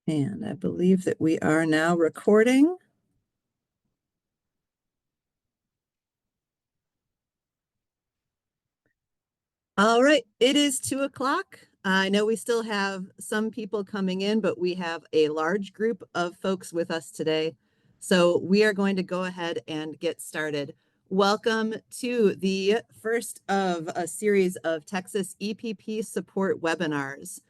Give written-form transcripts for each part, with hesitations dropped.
And I believe that we are now recording. All right, it is 2 o'clock. I know we still have some people coming in, but we have a large group of folks with us today. So we are going to go ahead and get started. Welcome to the first of a series of Texas EPP support webinars.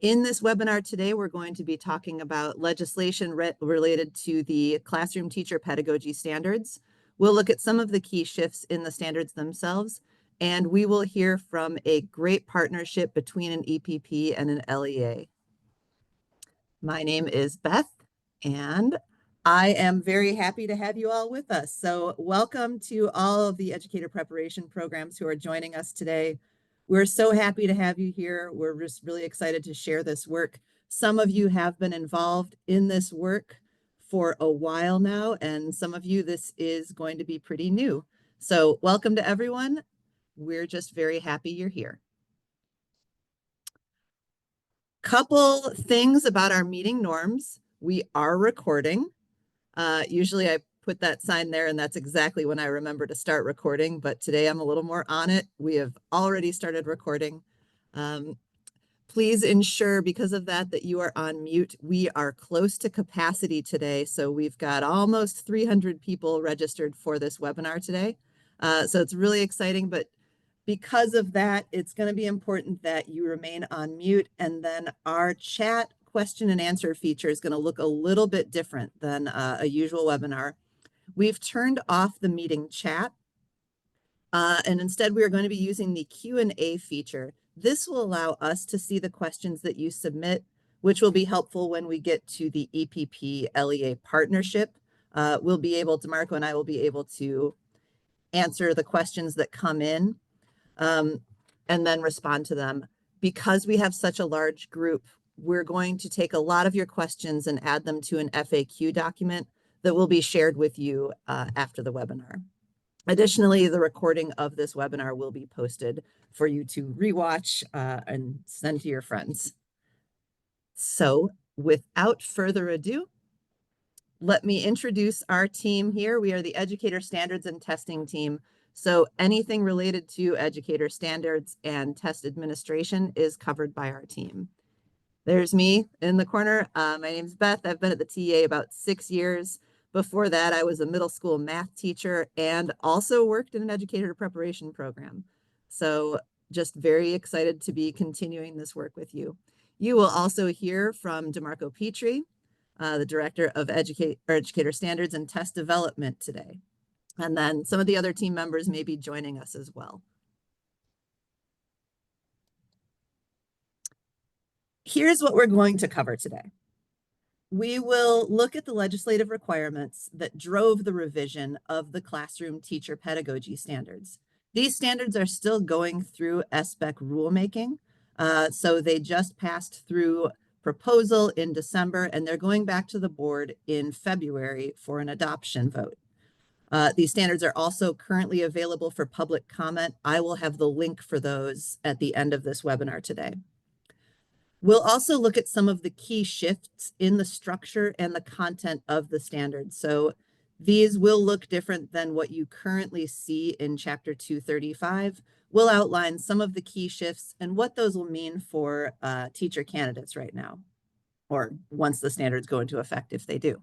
In this webinar today, we're going to be talking about legislation related to the Classroom Teacher Pedagogy Standards. We'll look at some of the key shifts in the standards themselves, and we will hear from a great partnership between an EPP and an LEA. My name is Beth, and I am very happy to have you all with us. So welcome to all of the educator preparation programs who are joining us today. We're so happy to have you here. We're just really excited to share this work. Some of you have been involved in this work for a while now, and some of you, this is going to be pretty new. So welcome to everyone. We're just very happy you're here. Couple things about our meeting norms. We are recording. Usually I put that sign there and that's exactly when I remember to start recording, but today I'm a little more on it. We have already started recording. Please ensure because of that you are on mute. We are close to capacity today. So we've got almost 300 people registered for this webinar today. So it's really exciting, but because of that, it's going to be important that you remain on mute, and then our chat question and answer feature is going to look a little bit different than a usual webinar. We've turned off the meeting chat, and instead we are going to be using the Q&A feature. This will allow us to see the questions that you submit, which will be helpful when we get to the EPP-LEA partnership. We'll be able to, Marco and I will be able to answer the questions that come in and then respond to them. Because we have such a large group, we're going to take a lot of your questions and add them to an FAQ document that will be shared with you after the webinar. Additionally, the recording of this webinar will be posted for you to rewatch and send to your friends. So without further ado, let me introduce our team here. We are the Educator Standards and Testing team. So anything related to educator standards and test administration is covered by our team. There's me in the corner. My name's Beth. I've been at the TA about 6 years. Before that, I was a middle school math teacher and also worked in an educator preparation program. So just very excited to be continuing this work with you. You will also hear from DeMarco Petrie, the Director of Educator Standards and Test Development today. And then some of the other team members may be joining us as well. Here's what we're going to cover today. We will look at the legislative requirements that drove the revision of the Classroom Teacher Pedagogy Standards. These standards are still going through SBEC rulemaking. So they just passed through proposal in December, and they're going back to the board in February for an adoption vote. These standards are also currently available for public comment. I will have the link for those at the end of this webinar today. We'll also look at some of the key shifts in the structure and the content of the standards. So these will look different than what you currently see in Chapter 235. We'll outline some of the key shifts and what those will mean for teacher candidates right now, or once the standards go into effect, if they do.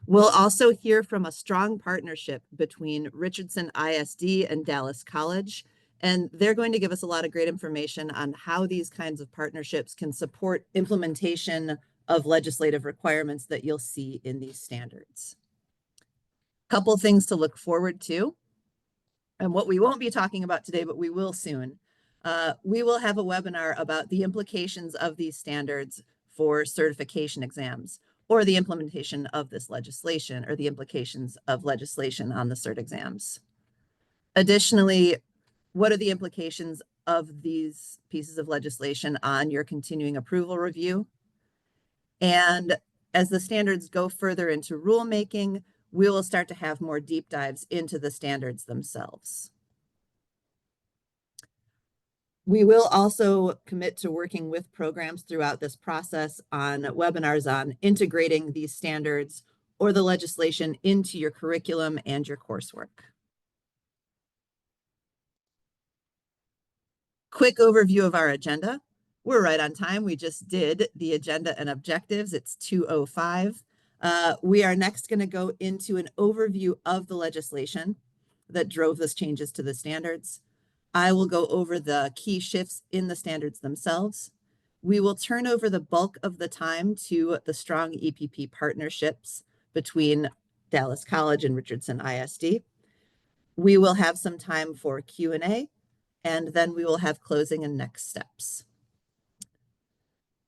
We'll also hear from a strong partnership between Richardson ISD and Dallas College, and they're going to give us a lot of great information on how these kinds of partnerships can support implementation of legislative requirements that you'll see in these standards. Couple things to look forward to, and what we won't be talking about today, but we will soon. We will have a webinar about the implications of these standards for certification exams, or the implementation of this legislation, or the implications of legislation on the cert exams. Additionally, what are the implications of these pieces of legislation on your continuing approval review? And as the standards go further into rulemaking, we will start to have more deep dives into the standards themselves. We will also commit to working with programs throughout this process on webinars on integrating these standards or the legislation into your curriculum and your coursework. Quick overview of our agenda. We're right on time. We just did the agenda and objectives. It's 2:05. We are next going to go into an overview of the legislation that drove those changes to the standards. I will go over the key shifts in the standards themselves. We will turn over the bulk of the time to the strong EPP partnerships between Dallas College and Richardson ISD. We will have some time for Q&A, and then we will have closing and next steps.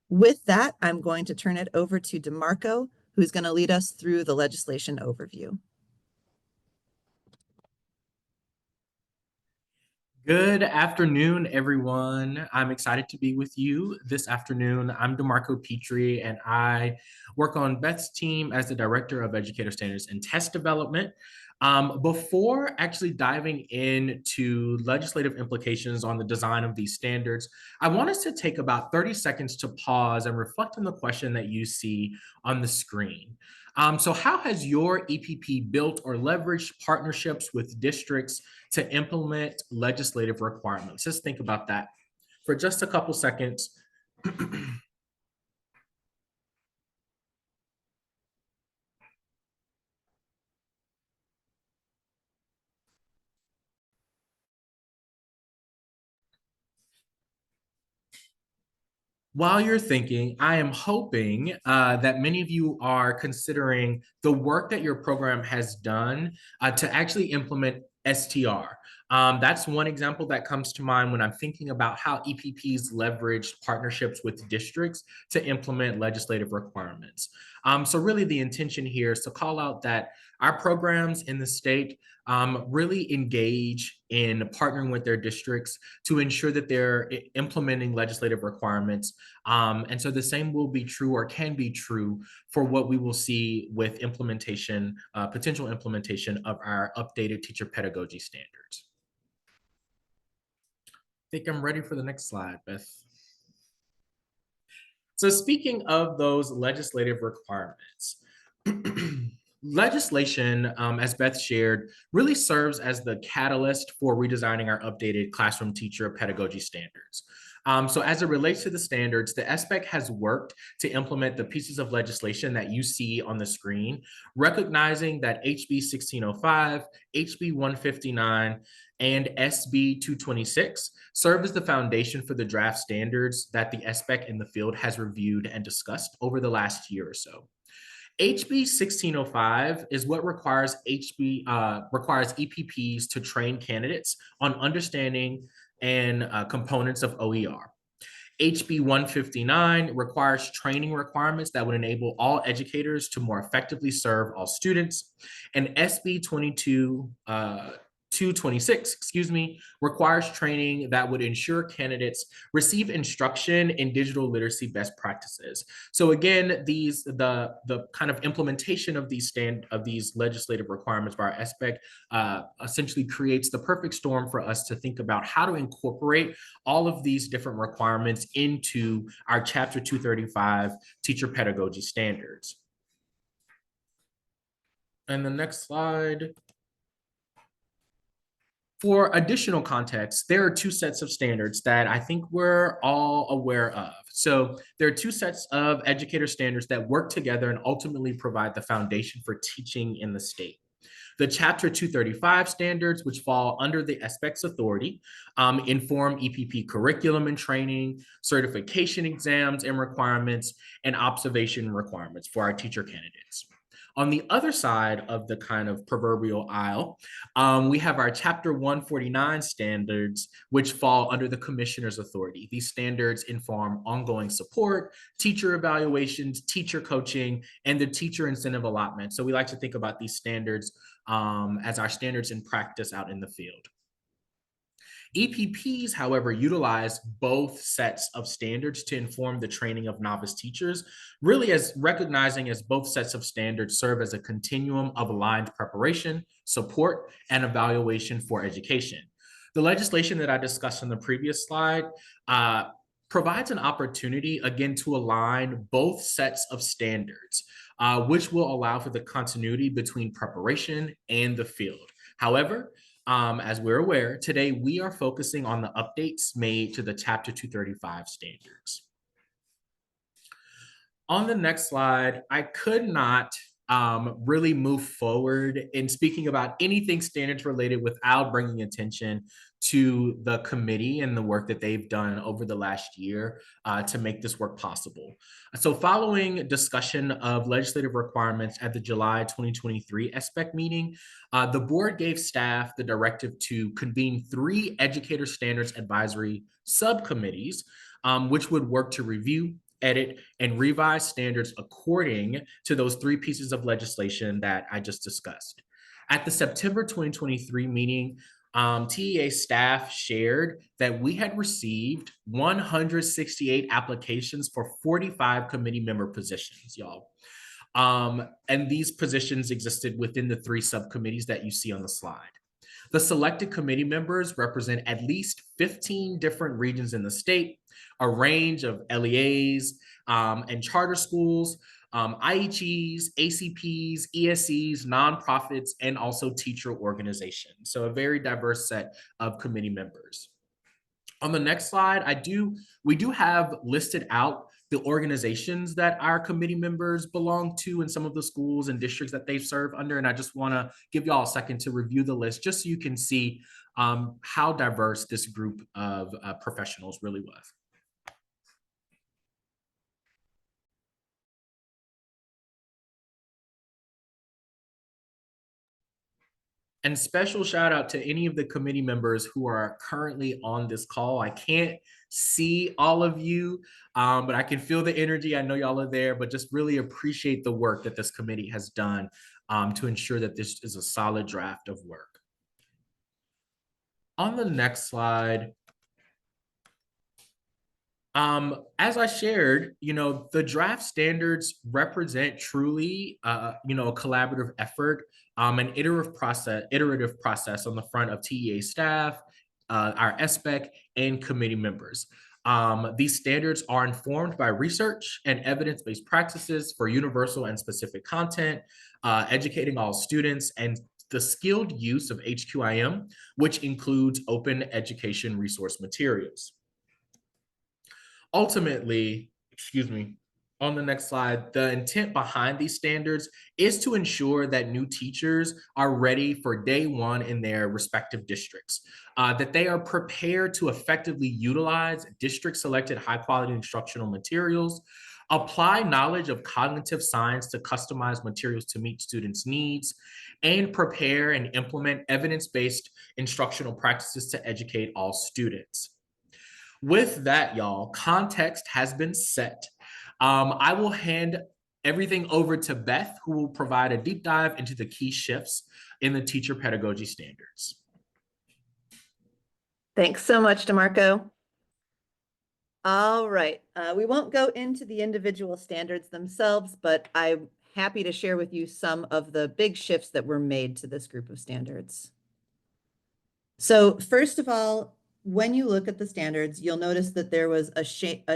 With that, I'm going to turn it over to DeMarco, who's going to lead us through the legislation overview. Good afternoon, everyone. I'm excited to be with you this afternoon. I'm DeMarco Petrie, and I work on Beth's team as the Director of Educator Standards and Test Development. Before actually diving into legislative implications on the design of these standards, I want us to take about 30 seconds to pause and reflect on the question that you see on the screen. So how has your EPP built or leveraged partnerships with districts to implement legislative requirements? Just think about that for just a couple seconds. While you're thinking, I am hoping that many of you are considering the work that your program has done to actually implement STR. That's one example that comes to mind when I'm thinking about how EPPs leveraged partnerships with districts to implement legislative requirements. So really the intention here is to call out that our programs in the state really engage in partnering with their districts to ensure that they're implementing legislative requirements. And so the same will be true or can be true for what we will see with implementation, potential implementation of our updated teacher pedagogy standards. I think I'm ready for the next slide, Beth. So speaking of those legislative requirements, legislation, as Beth shared, really serves as the catalyst for redesigning our updated classroom teacher pedagogy standards. So as it relates to the standards, the SBEC has worked to implement the pieces of legislation that you see on the screen, recognizing that HB 1605, HB 159, and SB 226 serve as the foundation for the draft standards that the SBEC in the field has reviewed and discussed over the last year or so. HB 1605 is what requires EPPs to train candidates on understanding and components of OER. HB 159 requires training requirements that would enable all educators to more effectively serve all students. And SB 226, requires training that would ensure candidates receive instruction in digital literacy best practices. So again, the kind of implementation of these legislative requirements by our SBEC essentially creates the perfect storm for us to think about how to incorporate all of these different requirements into our Chapter 235 teacher pedagogy standards. And the next slide. For additional context, there are two sets of standards that I think we're all aware of. So there are two sets of educator standards that work together and ultimately provide the foundation for teaching in the state. The Chapter 235 standards, which fall under the SBEC's authority, inform EPP curriculum and training, certification exams and requirements, and observation requirements for our teacher candidates. On the other side of the kind of proverbial aisle, we have our Chapter 149 standards, which fall under the commissioner's authority. These standards inform ongoing support, teacher evaluations, teacher coaching, and the teacher incentive allotment. So we like to think about these standards as our standards in practice out in the field. EPPs, however, utilize both sets of standards to inform the training of novice teachers, really as recognizing as both sets of standards serve as a continuum of aligned preparation, support, and evaluation for education. The legislation that I discussed on the previous slide provides an opportunity, again, to align both sets of standards, which will allow for the continuity between preparation and the field. However, as we're aware, today we are focusing on the updates made to the Chapter 235 standards. On the next slide, I could not really move forward in speaking about anything standards related without bringing attention to the committee and the work that they've done over the last year to make this work possible. So following discussion of legislative requirements at the July 2023 SBEC meeting, the board gave staff the directive to convene 3 educator standards advisory subcommittees, which would work to review, edit, and revise standards according to those 3 pieces of legislation that I just discussed. At the September 2023 meeting, TEA staff shared that we had received 168 applications for 45 committee member positions, y'all. And these positions existed within the 3 subcommittees that you see on the slide. The selected committee members represent at least 15 different regions in the state, a range of LEAs and charter schools, IHEs, ACPs, ESEs, nonprofits, and also teacher organizations. So a very diverse set of committee members. On the next slide, we do have listed out the organizations that our committee members belong to and some of the schools and districts that they serve under. And I just want to give y'all a second to review the list just so you can see how diverse this group of professionals really was. And special shout out to any of the committee members who are currently on this call. I can't see all of you, but I can feel the energy. I know y'all are there, but just really appreciate the work that this committee has done to ensure that this is a solid draft of work. On the next slide, as I shared, the draft standards represent truly, a collaborative effort, an iterative process on the front of TEA staff, our SBEC, and committee members. These standards are informed by research and evidence-based practices for universal and specific content, educating all students, and the skilled use of HQIM, which includes open education resource materials. Ultimately, on the next slide, the intent behind these standards is to ensure that new teachers are ready for day one in their respective districts, that they are prepared to effectively utilize district-selected high-quality instructional materials, apply knowledge of cognitive science to customize materials to meet students' needs, and prepare and implement evidence-based instructional practices to educate all students. With that, y'all, context has been set. I will hand everything over to Beth, who will provide a deep dive into the key shifts in the teacher pedagogy standards. Thanks so much, DeMarco. All right, we won't go into the individual standards themselves, but I'm happy to share with you some of the big shifts that were made to this group of standards. So first of all, when you look at the standards, you'll notice that there was a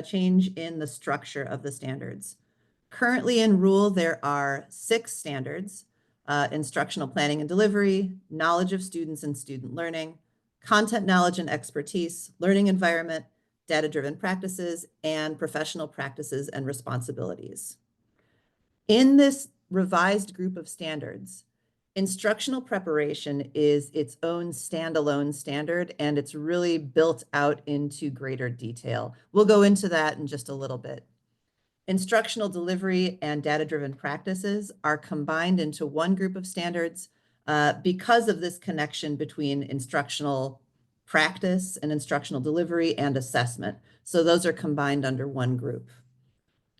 change in the structure of the standards. Currently in rule, there are 6 standards: instructional planning and delivery, knowledge of students and student learning, content knowledge and expertise, learning environment, data-driven practices, and professional practices and responsibilities. In this revised group of standards, instructional preparation is its own standalone standard, and it's really built out into greater detail. We'll go into that in just a little bit. Instructional delivery and data-driven practices are combined into one group of standards because of this connection between instructional practice and instructional delivery and assessment. So those are combined under one group.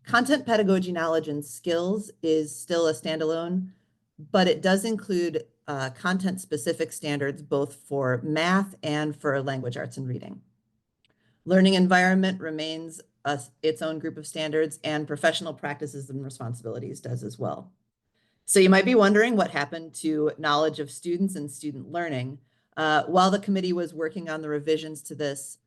Content pedagogy knowledge and skills is still a standalone, but it does include content-specific standards both for math and for language arts and reading. Learning environment remains its own group of standards, and professional practices and responsibilities does as well. So you might be wondering what happened to knowledge of students and student learning. While the committee was working on the revisions to this,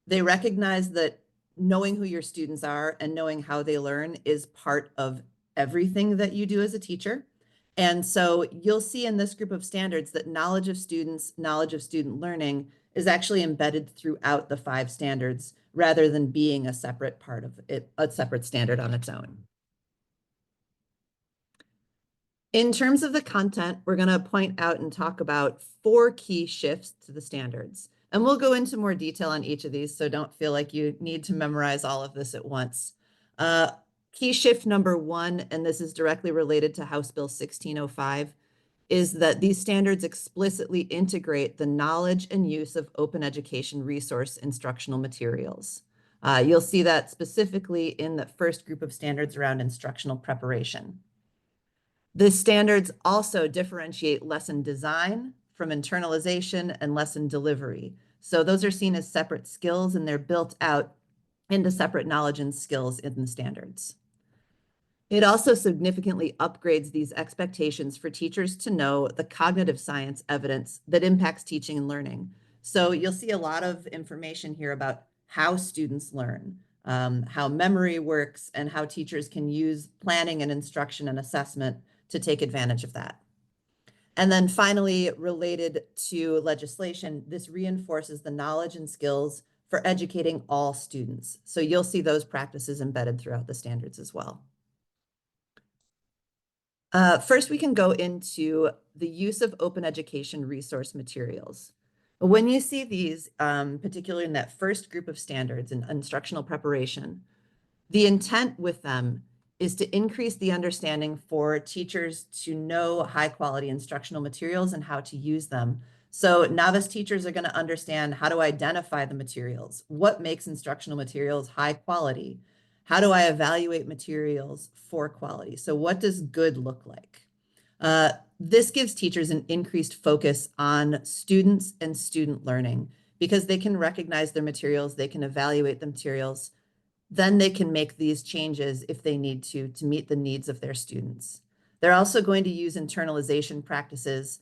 they recognized that knowing who your students are and knowing how they learn is part of everything that you do as a teacher. And so you'll see in this group of standards that knowledge of students, knowledge of student learning is actually embedded throughout the 5 standards rather than being a separate part of it, a separate standard on its own. In terms of the content, we're going to point out and talk about 4 key shifts to the standards. And we'll go into more detail on each of these, so don't feel like you need to memorize all of this at once. Key shift number 1, and this is directly related to House Bill 1605, is that these standards explicitly integrate the knowledge and use of open education resource instructional materials. You'll see that specifically in the first group of standards around instructional preparation. The standards also differentiate lesson design from internalization and lesson delivery. So those are seen as separate skills, and they're built out into separate knowledge and skills in the standards. It also significantly upgrades these expectations for teachers to know the cognitive science evidence that impacts teaching and learning. So you'll see a lot of information here about how students learn, how memory works, and how teachers can use planning and instruction and assessment to take advantage of that. And then finally, related to legislation, this reinforces the knowledge and skills for educating all students. So you'll see those practices embedded throughout the standards as well. First, we can go into the use of open education resource materials. When you see these, particularly in that first group of standards in instructional preparation, the intent with them is to increase the understanding for teachers to know high quality instructional materials and how to use them. So novice teachers are going to understand how to identify the materials. What makes instructional materials high quality? How do I evaluate materials for quality? So what does good look like? This gives teachers an increased focus on students and student learning because they can recognize their materials, they can evaluate the materials, then they can make these changes if they need to meet the needs of their students. They're also going to use internalization practices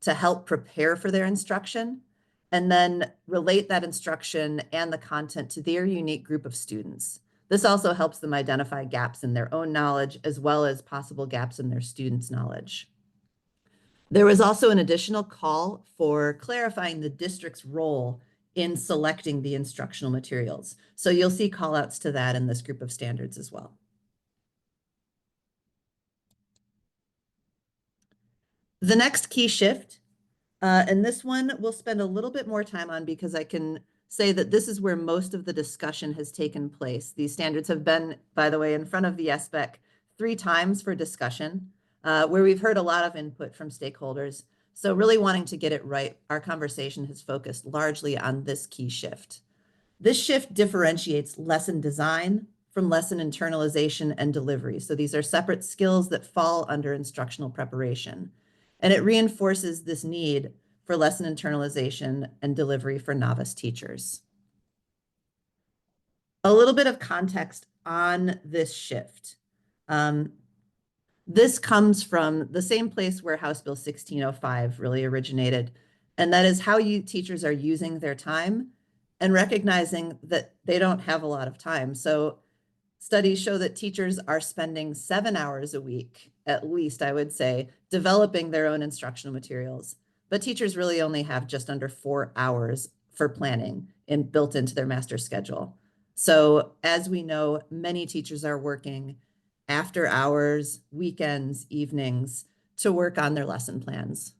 to help prepare for their instruction and then relate that instruction and the content to their unique group of students. This also helps them identify gaps in their own knowledge as well as possible gaps in their students' knowledge. There was also an additional call for clarifying the district's role in selecting the instructional materials. So you'll see callouts to that in this group of standards as well. The next key shift, and this one we'll spend a little bit more time on because I can say that this is where most of the discussion has taken place. These standards have been, by the way, in front of the SBEC 3 times for discussion, where we've heard a lot of input from stakeholders. So really wanting to get it right, our conversation has focused largely on this key shift. This shift differentiates lesson design from lesson internalization and delivery. So these are separate skills that fall under instructional preparation. And it reinforces this need for lesson internalization and delivery for novice teachers. A little bit of context on this shift. This comes from the same place where House Bill 1605 really originated, and that is how teachers are using their time and recognizing that they don't have a lot of time. So studies show that teachers are spending 7 hours a week, at least I would say, developing their own instructional materials. But teachers really only have just under 4 hours for planning and built into their master schedule. So as we know, many teachers are working after hours, weekends, evenings to work on their lesson plans.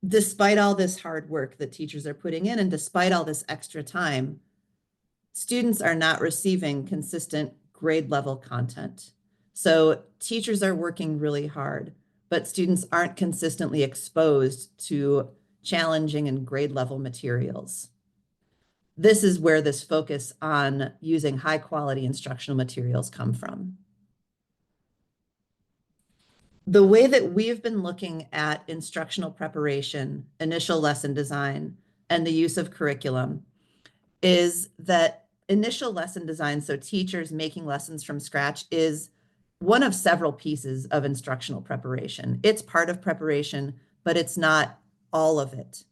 Despite all this hard work that teachers are putting in and despite all this extra time, students are not receiving consistent grade level content. So teachers are working really hard, but students aren't consistently exposed to challenging and grade level materials. This is where this focus on using high quality instructional materials come from. The way that we've been looking at instructional preparation, initial lesson design, and the use of curriculum is that initial lesson design, so teachers making lessons from scratch, is one of several pieces of instructional preparation. It's part of preparation, but it's not all of it.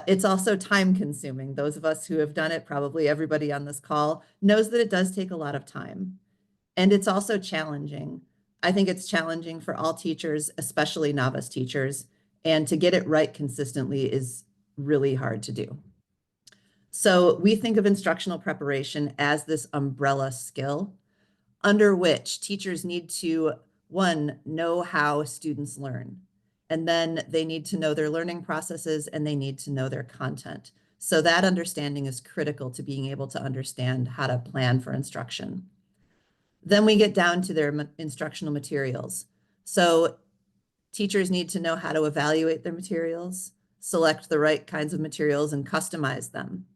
It's also time consuming. Those of us who have done it, probably everybody on this call, knows that it does take a lot of time. And it's also challenging. I think it's challenging for all teachers, especially novice teachers, and to get it right consistently is really hard to do. So we think of instructional preparation as this umbrella skill under which teachers need to, one, know how students learn, and then they need to know their learning processes and they need to know their content. So that understanding is critical to being able to understand how to plan for instruction. Then we get down to their instructional materials. So teachers need to know how to evaluate their materials, select the right kinds of materials, and customize them.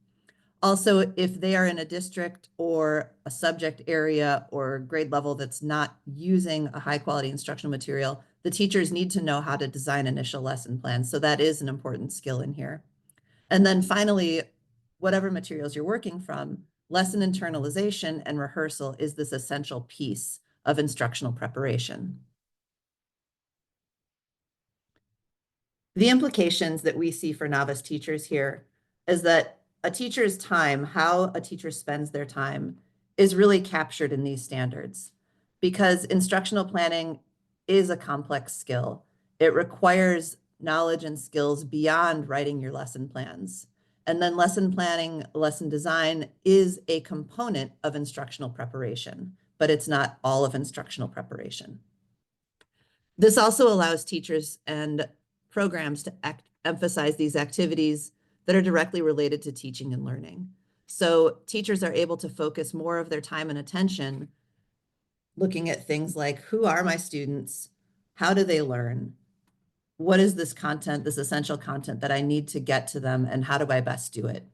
Also, if they are in a district or a subject area or grade level that's not using a high quality instructional material, the teachers need to know how to design initial lesson plans. So that is an important skill in here. And then finally, whatever materials you're working from, lesson internalization and rehearsal is this essential piece of instructional preparation. The implications that we see for novice teachers here is that a teacher's time, how a teacher spends their time, is really captured in these standards because instructional planning is a complex skill. It requires knowledge and skills beyond writing your lesson plans. And then lesson planning, lesson design is a component of instructional preparation, but it's not all of instructional preparation. This also allows teachers and programs to emphasize these activities that are directly related to teaching and learning. So teachers are able to focus more of their time and attention looking at things like, who are my students? How do they learn? What is this content, this essential content that I need to get to them, and how do I best do it?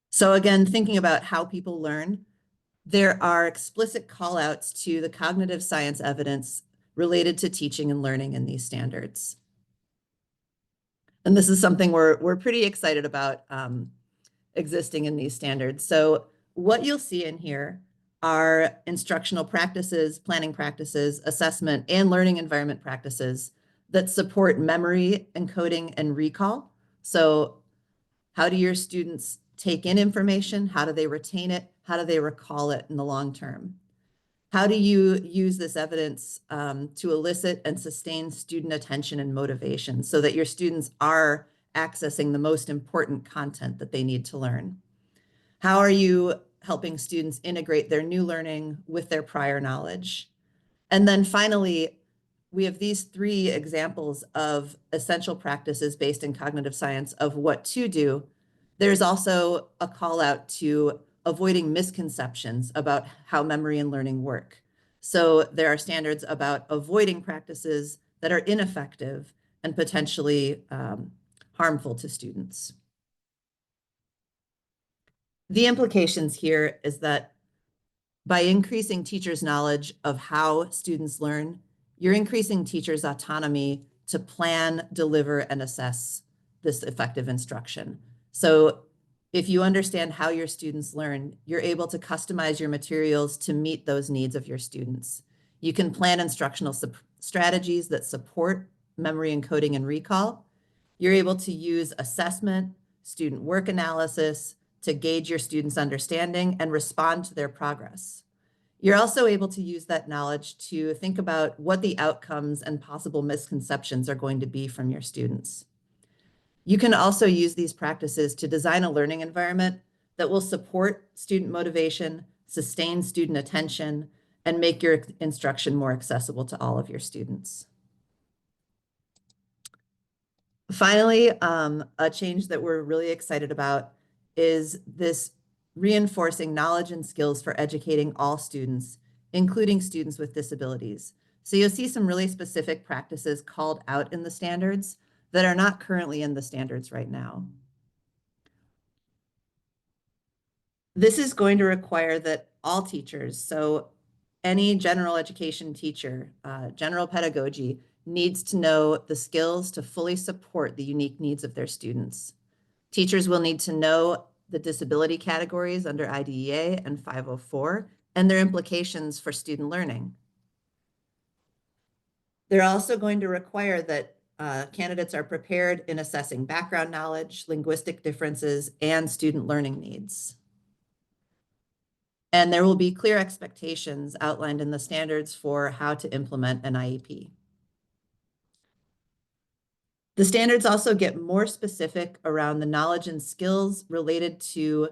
So again, thinking about how people learn, there are explicit callouts to the cognitive science evidence related to teaching and learning in these standards. And this is something we're pretty excited about existing in these standards. So what you'll see in here are instructional practices, planning practices, assessment, and learning environment practices that support memory, encoding, and recall. So how do your students take in information? How do they retain it? How do they recall it in the long term? How do you use this evidence to elicit and sustain student attention and motivation so that your students are accessing the most important content that they need to learn? How are you helping students integrate their new learning with their prior knowledge? And then finally, we have these three examples of essential practices based in cognitive science of what to do. There's also a call out to avoiding misconceptions about how memory and learning work. So there are standards about avoiding practices that are ineffective and potentially harmful to students. The implications here is that by increasing teachers' knowledge of how students learn, you're increasing teachers' autonomy to plan, deliver, and assess this effective instruction. So if you understand how your students learn, you're able to customize your materials to meet those needs of your students. You can plan instructional strategies that support memory encoding and recall. You're able to use assessment, student work analysis to gauge your students' understanding and respond to their progress. You're also able to use that knowledge to think about what the outcomes and possible misconceptions are going to be from your students. You can also use these practices to design a learning environment that will support student motivation, sustain student attention, and make your instruction more accessible to all of your students. Finally, a change that we're really excited about is this reinforcing knowledge and skills for educating all students, including students with disabilities. So you'll see some really specific practices called out in the standards that are not currently in the standards right now. This is going to require that all teachers, so any general education teacher, general pedagogy, needs to know the skills to fully support the unique needs of their students. Teachers will need to know the disability categories under IDEA and 504 and their implications for student learning. They're also going to require that candidates are prepared in assessing background knowledge, linguistic differences, and student learning needs. And there will be clear expectations outlined in the standards for how to implement an IEP. The standards also get more specific around the knowledge and skills related to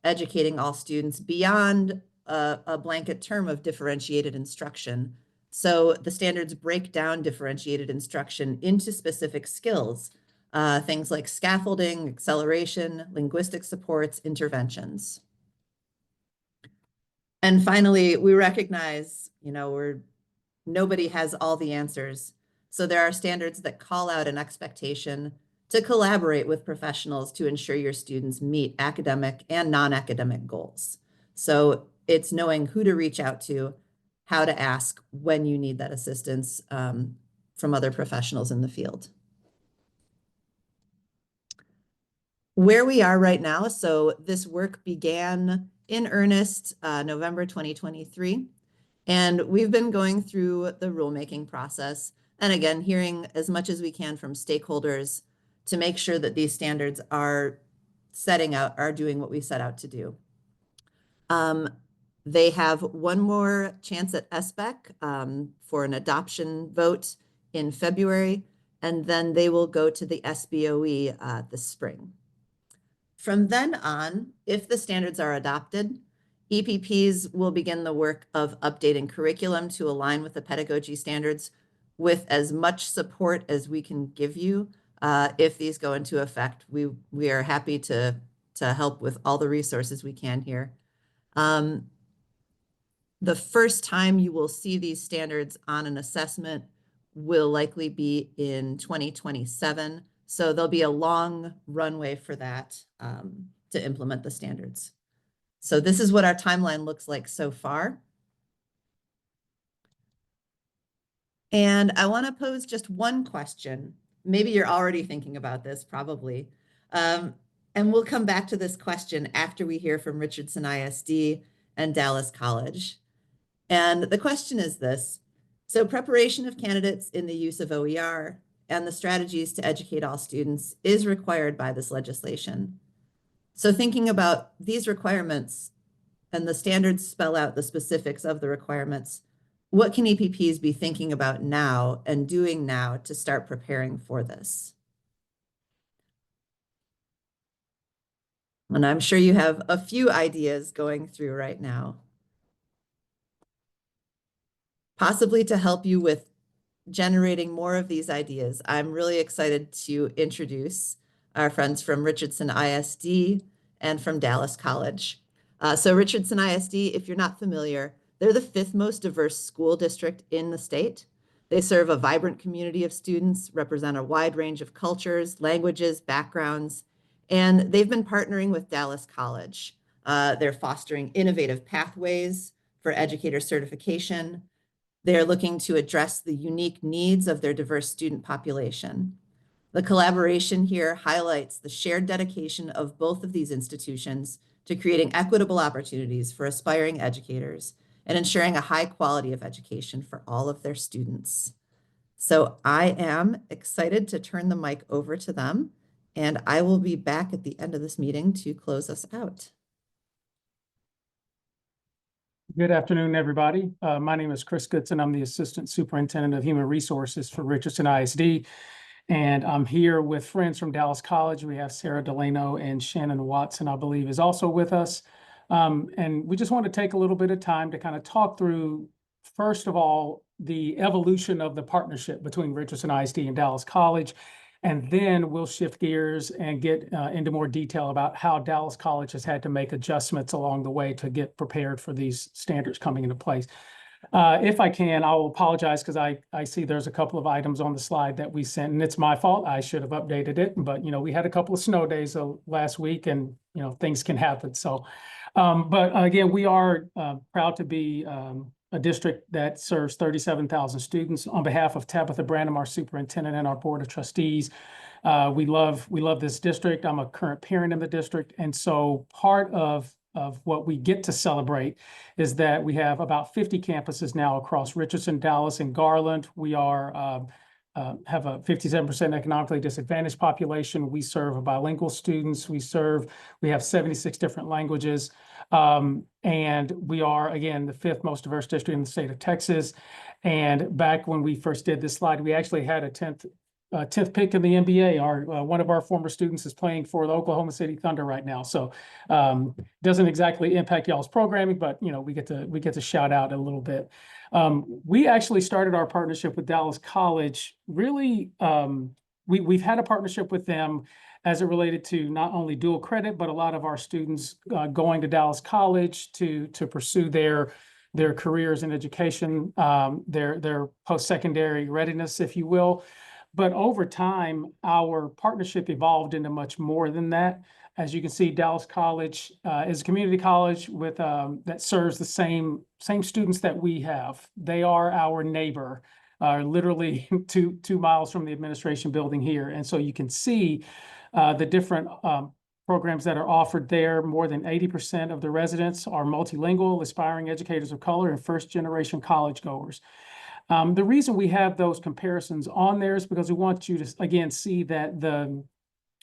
educating all students beyond a blanket term of differentiated instruction. So the standards break down differentiated instruction into specific skills, things like scaffolding, acceleration, linguistic supports, interventions. And finally, we recognize, nobody has all the answers. So there are standards that call out an expectation to collaborate with professionals to ensure your students meet academic and non-academic goals. So it's knowing who to reach out to, how to ask when you need that assistance from other professionals in the field. Where we are right now, so this work began in earnest November 2023. And we've been going through the rulemaking process, and again, hearing as much as we can from stakeholders to make sure that these standards are doing what we set out to do. They have one more chance at SBEC for an adoption vote in February, and then they will go to the SBOE this spring. From then on, if the standards are adopted, EPPs will begin the work of updating curriculum to align with the pedagogy standards with as much support as we can give you. If these go into effect, we are happy to help with all the resources we can here. The first time you will see these standards on an assessment will likely be in 2027. So there'll be a long runway for that to implement the standards. So this is what our timeline looks like so far. And I want to pose just one question. Maybe you're already thinking about this, probably. And we'll come back to this question after we hear from Richardson ISD and Dallas College. And the question is this. So preparation of candidates in the use of OER and the strategies to educate all students is required by this legislation. So thinking about these requirements, and the standards spell out the specifics of the requirements, what can EPPs be thinking about now and doing now to start preparing for this? And I'm sure you have a few ideas going through right now. Possibly to help you with generating more of these ideas, I'm really excited to introduce our friends from Richardson ISD and from Dallas College. So Richardson ISD, if you're not familiar, they're the 5th most diverse school district in the state. They serve a vibrant community of students, represent a wide range of cultures, languages, backgrounds, and they've been partnering with Dallas College. They're fostering innovative pathways for educator certification. They're looking to address the unique needs of their diverse student population. The collaboration here highlights the shared dedication of both of these institutions to creating equitable opportunities for aspiring educators and ensuring a high quality of education for all of their students. So I am excited to turn the mic over to them, and I will be back at the end of this meeting to close us out. Good afternoon, everybody. My name is Chris Goodson. I'm the Assistant Superintendent of Human Resources for Richardson ISD. And I'm here with friends from Dallas College. We have Sarah Delano and Shannon Watson, I believe, is also with us. And we just want to take a little bit of time to kind of talk through, first of all, the evolution of the partnership between Richardson ISD and Dallas College. And then we'll shift gears and get into more detail about how Dallas College has had to make adjustments along the way to get prepared for these standards coming into place. If I can, I'll apologize because I see there's a couple of items on the slide that we sent, and it's my fault. I should have updated it, but we had a couple of snow days last week, and things can happen. So, but again, we are proud to be a district that serves 37,000 students. On behalf of Tabitha Branham, our superintendent, and our board of trustees, we love this district. I'm a current parent in the district, and so part of of what we get to celebrate is that we have about 50 campuses now across Richardson, Dallas, and Garland. We are have a 57% economically disadvantaged population. We serve bilingual students. We have 76 different languages. And we are, again, the 5th most diverse district in the state of Texas. And back when we first did this slide, we actually had a 10th pick in the NBA. One of our former students is playing for the Oklahoma City Thunder right now. So doesn't exactly impact y'all's programming, but we get to shout out a little bit. We actually started our partnership with Dallas College. Really, we've had a partnership with them as it related to not only dual credit, but a lot of our students going to Dallas College to pursue their careers in education, their post-secondary readiness, if you will. But over time, our partnership evolved into much more than that. As you can see, Dallas College is a community college with that serves the same students that we have. They are our neighbor, literally two miles from the administration building here. And so you can see the different programs that are offered there. More than 80% of the residents are multilingual, aspiring educators of color, and first-generation college goers. The reason we have those comparisons on there is because we want you to, again, see that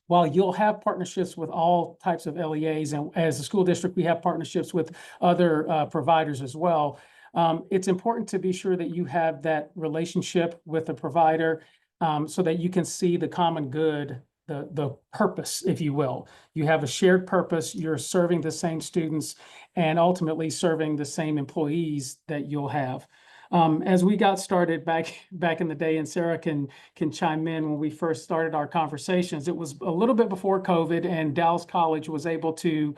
while you'll have partnerships with all types of LEAs, and as a school district, we have partnerships with other providers as well, it's important to be sure that you have that relationship with the provider so that you can see the common good, the purpose, if you will. You have a shared purpose, you're serving the same students, and ultimately serving the same employees that you'll have. As we got started back in the day, and Sarah can chime in, when we first started our conversations, it was a little bit before COVID, and Dallas College was able to,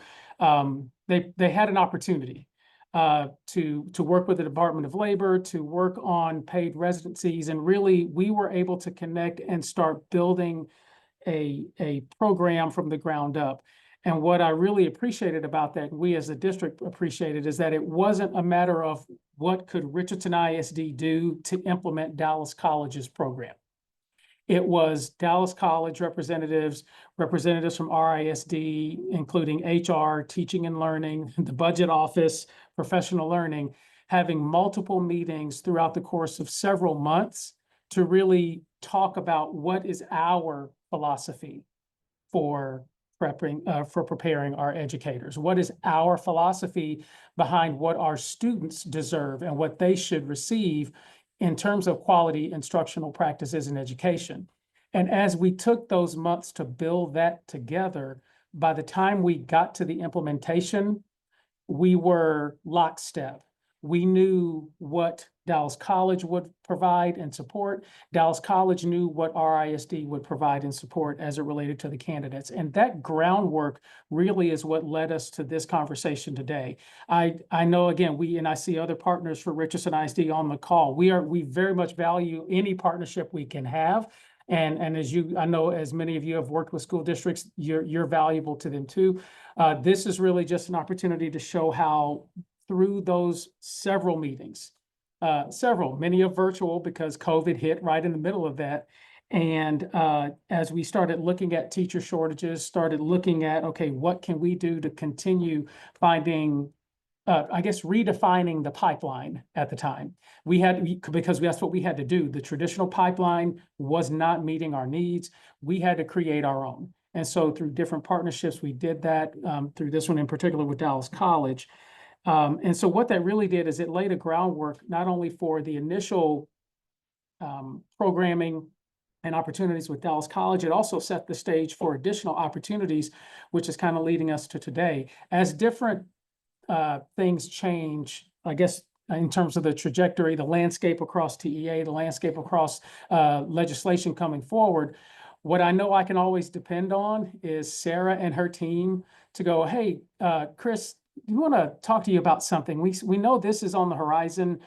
they had an opportunity to work with the Department of Labor, to work on paid residencies, and really we were able to connect and start building a program from the ground up. And what I really appreciated about that, and we as a district appreciated, is that it wasn't a matter of what could Richardson ISD do to implement Dallas College's program. It was Dallas College representatives from RISD, including HR, teaching and learning, the budget office, professional learning, having multiple meetings throughout the course of several months to really talk about what is our philosophy for preparing our educators. What is our philosophy behind what our students deserve and what they should receive in terms of quality instructional practices in education? And as we took those months to build that together, by the time we got to the implementation, we were lockstep. We knew what Dallas College would provide and support. Dallas College knew what RISD would provide and support as it related to the candidates. And that groundwork really is what led us to this conversation today. I know, again, and I see other partners for Richardson ISD on the call. We very much value any partnership we can have. And I know as many of you have worked with school districts, you're valuable to them too. This is really just an opportunity to show how through those several meetings, many are virtual because COVID hit right in the middle of that. And as we started looking at teacher shortages, started looking at, okay, what can we do to continue finding, redefining the pipeline at the time. Because that's what we had to do. The traditional pipeline was not meeting our needs. We had to create our own. And so through different partnerships, we did that through this one in particular with Dallas College. And so what that really did is it laid a groundwork not only for the initial programming and opportunities with Dallas College, it also set the stage for additional opportunities, which is kind of leading us to today. As different things change, I guess, in terms of the trajectory, the landscape across TEA, the landscape across legislation coming forward, what I know I can always depend on is Sarah and her team to go, hey, Chris, we want to talk to you about something. We know this is on the horizon.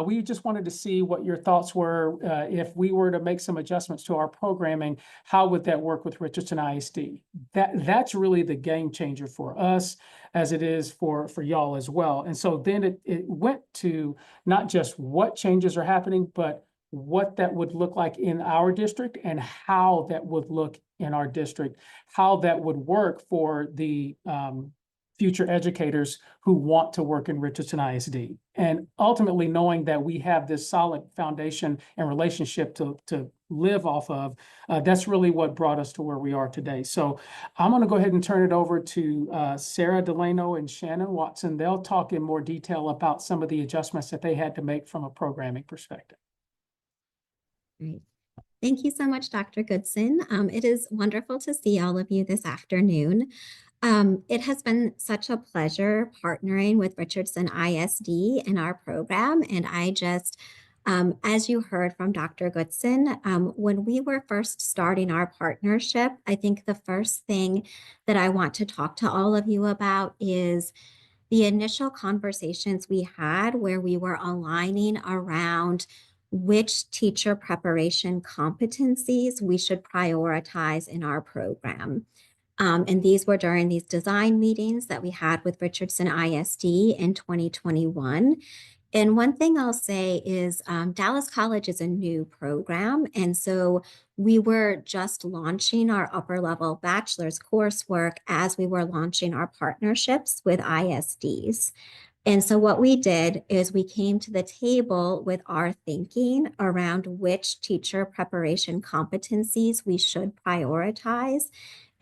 We just wanted to see what your thoughts were. If we were to make some adjustments to our programming, how would that work with Richardson ISD? That's really the game changer for us, as it is for y'all as well. And so then it went to not just what changes are happening, but what that would look like in our district and how that would look in our district, how that would work for the future educators who want to work in Richardson ISD. And ultimately knowing that we have this solid foundation and relationship to live off of, that's really what brought us to where we are today. So I'm going to go ahead and turn it over to Sarah Delano and Shannon Watson. They'll talk in more detail about some of the adjustments that they had to make from a programming perspective. Great. Thank you so much, Dr. Goodson. It is wonderful to see all of you this afternoon. It has been such a pleasure partnering with Richardson ISD in our program. And I just, as you heard from Dr. Goodson, when we were first starting our partnership, I think the first thing that I want to talk to all of you about is the initial conversations we had where we were aligning around which teacher preparation competencies we should prioritize in our program. And these were during these design meetings that we had with Richardson ISD in 2021. And one thing I'll say is Dallas College is a new program. And so we were just launching our upper level bachelor's coursework as we were launching our partnerships with ISDs. And so what we did is we came to the table with our thinking around which teacher preparation competencies we should prioritize.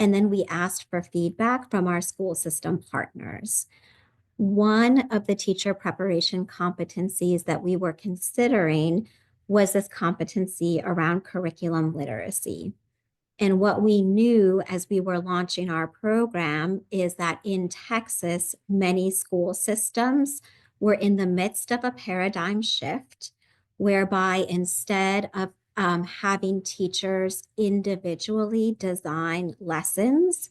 And then we asked for feedback from our school system partners. One of the teacher preparation competencies that we were considering was this competency around curriculum literacy. And what we knew as we were launching our program is that in Texas, many school systems were in the midst of a paradigm shift, whereby instead of having teachers individually design lessons,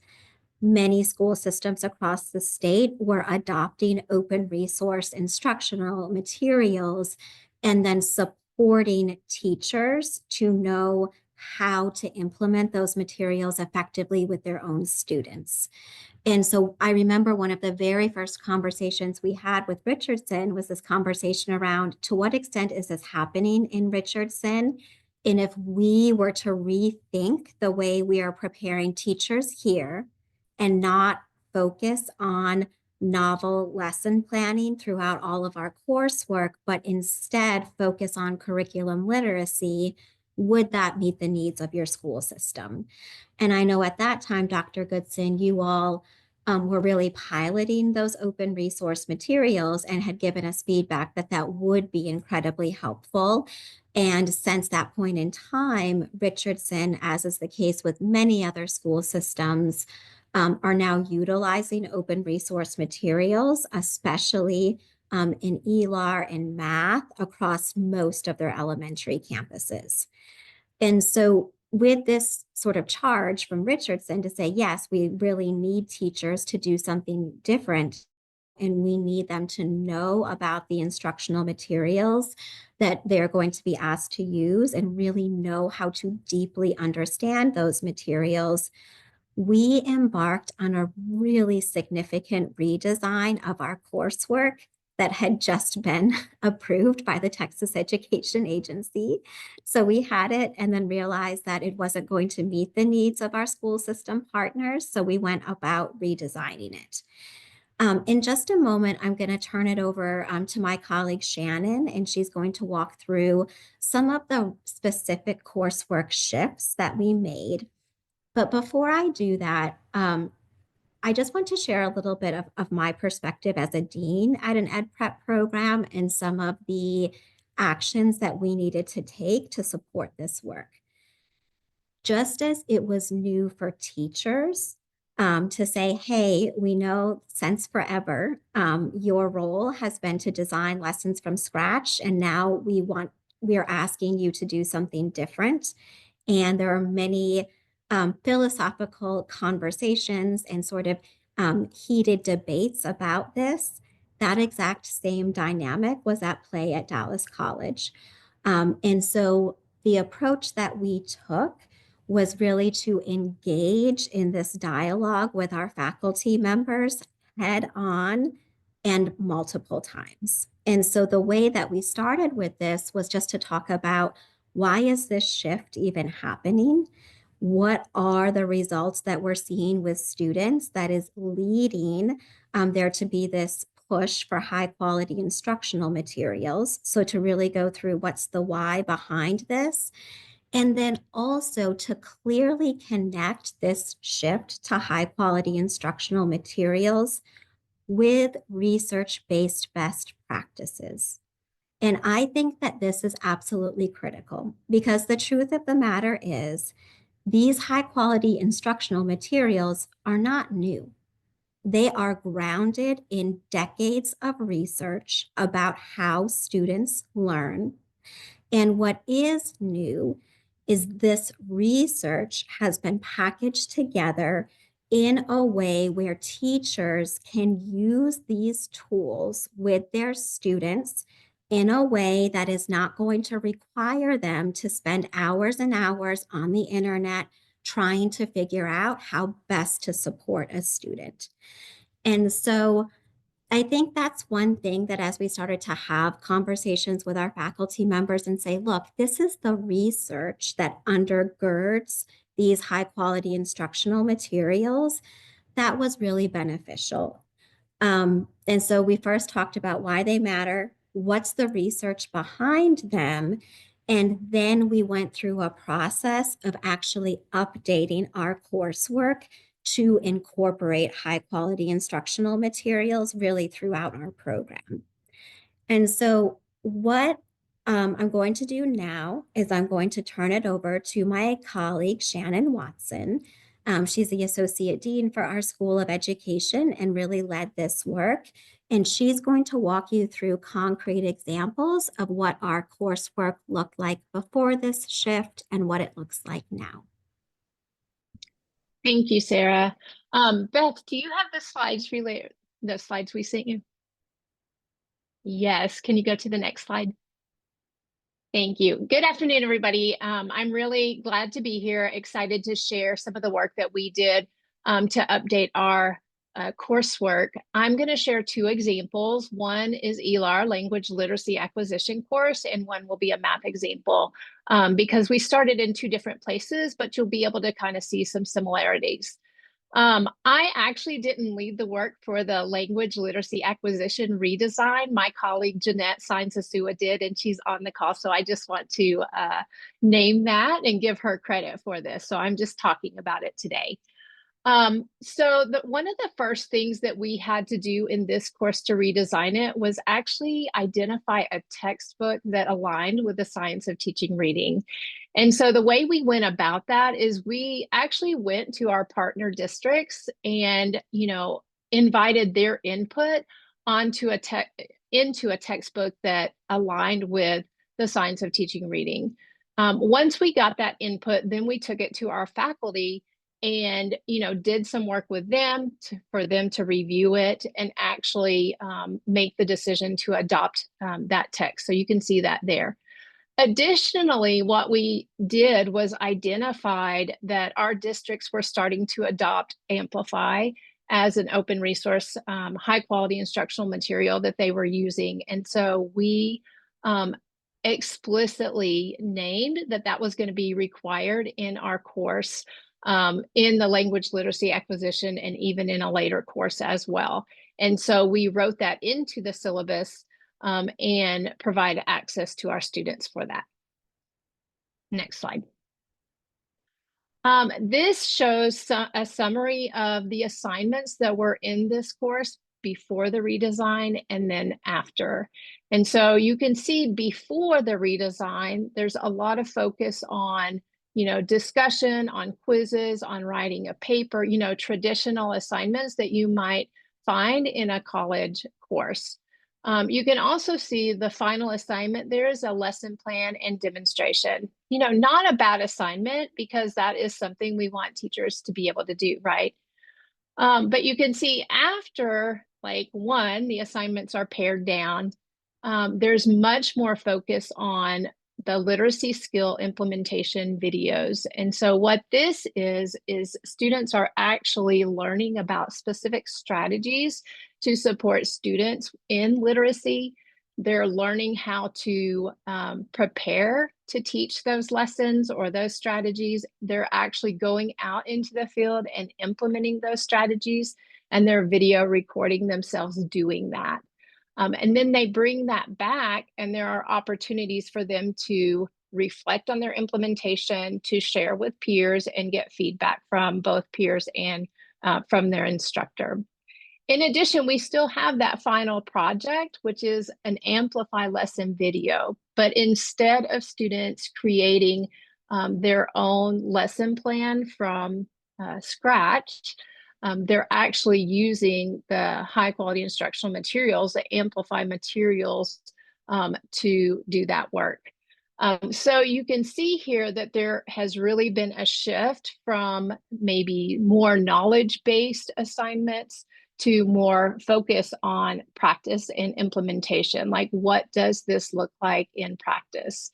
many school systems across the state were adopting open resource instructional materials and then supporting teachers to know how to implement those materials effectively with their own students. And so I remember one of the very first conversations we had with Richardson was this conversation around, to what extent is this happening in Richardson? And if we were to rethink the way we are preparing teachers here and not focus on novel lesson planning throughout all of our coursework, but instead focus on curriculum literacy, would that meet the needs of your school system? And I know at that time, Dr. Goodson, you all were really piloting those open resource materials and had given us feedback that that would be incredibly helpful. And since that point in time, Richardson, as is the case with many other school systems, are now utilizing open resource materials, especially in ELAR and math across most of their elementary campuses. And so with this sort of charge from Richardson to say, yes, we really need teachers to do something different, and we need them to know about the instructional materials that they're going to be asked to use and really know how to deeply understand those materials, we embarked on a really significant redesign of our coursework that had just been approved by the Texas Education Agency. So we had it and then realized that it wasn't going to meet the needs of our school system partners. So we went about redesigning it. In just a moment, I'm going to turn it over to my colleague Shannon, and she's going to walk through some of the specific coursework shifts that we made. But before I do that, I just want to share a little bit of my perspective as a dean at an ed prep program and some of the actions that we needed to take to support this work. Just as it was new for teachers to say, hey, we know since forever, your role has been to design lessons from scratch, and now we are asking you to do something different. And there are many philosophical conversations and sort of heated debates about this. That exact same dynamic was at play at Dallas College. And so the approach that we took was really to engage in this dialogue with our faculty members head on and multiple times. And so the way that we started with this was just to talk about, why is this shift even happening? what are the results that we're seeing with students that is leading there to be this push for high quality instructional materials. So to really go through what's the why behind this, and then also to clearly connect this shift to high quality instructional materials with research-based best practices. And I think that this is absolutely critical because the truth of the matter is these high quality instructional materials are not new. They are grounded in decades of research about how students learn. And what is new is this research has been packaged together in a way where teachers can use these tools with their students in a way that is not going to require them to spend hours and hours on the internet trying to figure out how best to support a student. And so I think that's one thing that as we started to have conversations with our faculty members and say, look, this is the research that undergirds these high quality instructional materials, that was really beneficial. And so we first talked about why they matter, what's the research behind them, and then we went through a process of actually updating our coursework to incorporate high quality instructional materials really throughout our program. And so what I'm going to do now is I'm going to turn it over to my colleague, Shannon Watson. She's the Associate Dean for our School of Education and really led this work. And she's going to walk you through concrete examples of what our coursework looked like before this shift and what it looks like now. Thank you, Sarah. Beth, do you have the slides the slides we sent you? Yes, can you go to the next slide? Thank you. Good afternoon, everybody. I'm really glad to be here, excited to share some of the work that we did to update our coursework. I'm going to share two examples. One is ELAR, Language Literacy Acquisition course, and one will be a math example because we started in two different places, but you'll be able to kind of see some similarities. I actually didn't lead the work for the language literacy acquisition redesign. My colleague Jeanette Sainz-Asua did, and she's on the call. So I just want to name that and give her credit for this. So I'm just talking about it today. So one of the first things that we had to do in this course to redesign it was actually identify a textbook that aligned with the science of teaching reading. And so the way we went about that is we actually went to our partner districts and, invited their input into a textbook that aligned with the science of teaching reading. Once we got that input, then we took it to our faculty and did some work with them for them to review it and actually make the decision to adopt that text. So you can see that there. Additionally, what we did was identified that our districts were starting to adopt Amplify as an open resource, high quality instructional material that they were using. And so we explicitly named that was going to be required in our course in the language literacy acquisition and even in a later course as well. And so we wrote that into the syllabus and provide access to our students for that. Next slide. This shows a summary of the assignments that were in this course before the redesign and then after. And so you can see before the redesign, there's a lot of focus on discussion, on quizzes, on writing a paper, traditional assignments that you might find in a college course. You can also see the final assignment. There is a lesson plan and demonstration. Not a bad assignment because that is something we want teachers to be able to do, right? But you can see after the assignments are pared down. There's much more focus on the literacy skill implementation videos. And so what this is students are actually learning about specific strategies to support students in literacy. they're learning how to prepare to teach those lessons or those strategies. They're actually going out into the field and implementing those strategies, and they're video recording themselves doing that. And then they bring that back, and there are opportunities for them to reflect on their implementation, to share with peers and get feedback from both peers and from their instructor. In addition, we still have that final project, which is an Amplify lesson video. But instead of students creating their own lesson plan from scratch, they're actually using the high quality instructional materials, the Amplify materials, to do that work. So you can see here that there has really been a shift from maybe more knowledge-based assignments to more focus on practice and implementation. Like, what does this look like in practice?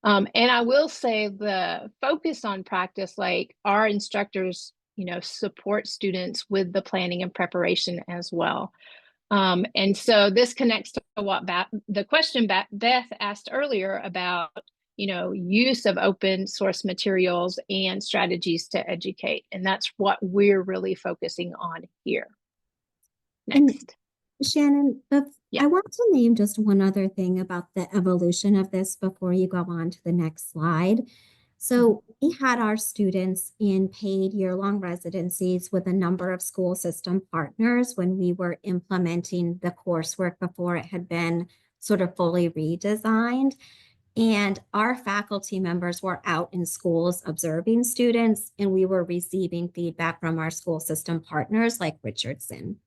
And I will say the focus on practice, like our instructors, support students with the planning and preparation as well. And so this connects to what the question Beth asked earlier about, use of open source materials and strategies to educate. And that's what we're really focusing on here. Next. And Shannon, Yeah. I want to name just one other thing about the evolution of this before you go on to the next slide. So we had our students in paid year-long residencies with a number of school system partners when we were implementing the coursework before it had been sort of fully redesigned. And our faculty members were out in schools observing students, and we were receiving feedback from our school system partners like Richardson.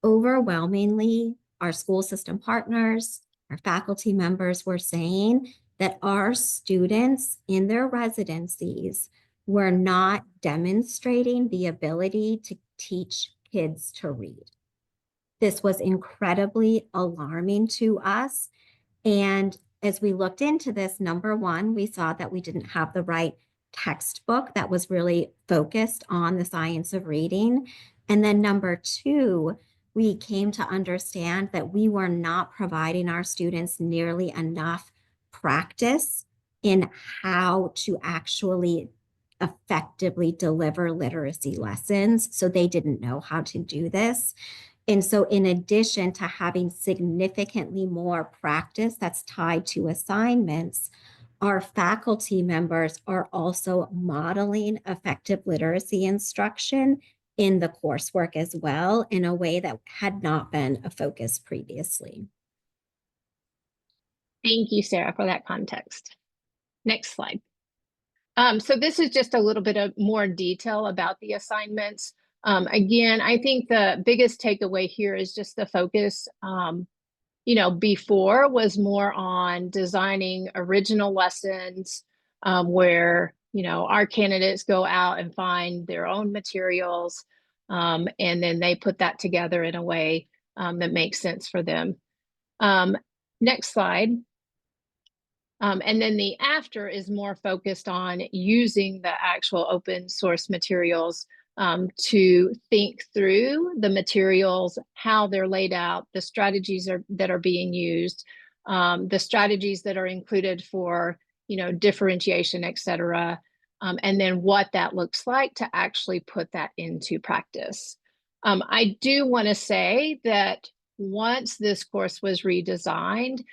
Overwhelmingly, our school system partners, our faculty members were saying that our students in their residencies were not demonstrating the ability to teach kids to read. This was incredibly alarming to us. And as we looked into this, number one, we saw that we didn't have the right textbook that was really focused on the science of reading. And then number two, we came to understand that we were not providing our students nearly enough practice in how to actually effectively deliver literacy lessons. So they didn't know how to do this. And so in addition to having significantly more practice that's tied to assignments, our faculty members are also modeling effective literacy instruction in the coursework as well, in a way that had not been a focus previously. Thank you, Sarah, for that context. Next slide. So this is just a little bit of more detail about the assignments. Again, I think the biggest takeaway here is just the focus, before was more on designing original lessons where, our candidates go out and find their own materials, and then they put that together in a way that makes sense for them. Next slide. And then the after is more focused on using the actual open source materials to think through the materials, how they're laid out, the strategies that are being used, the strategies that are included for, differentiation, et cetera, and then what that looks like to actually put that into practice. I do want to say that once this course was redesigned,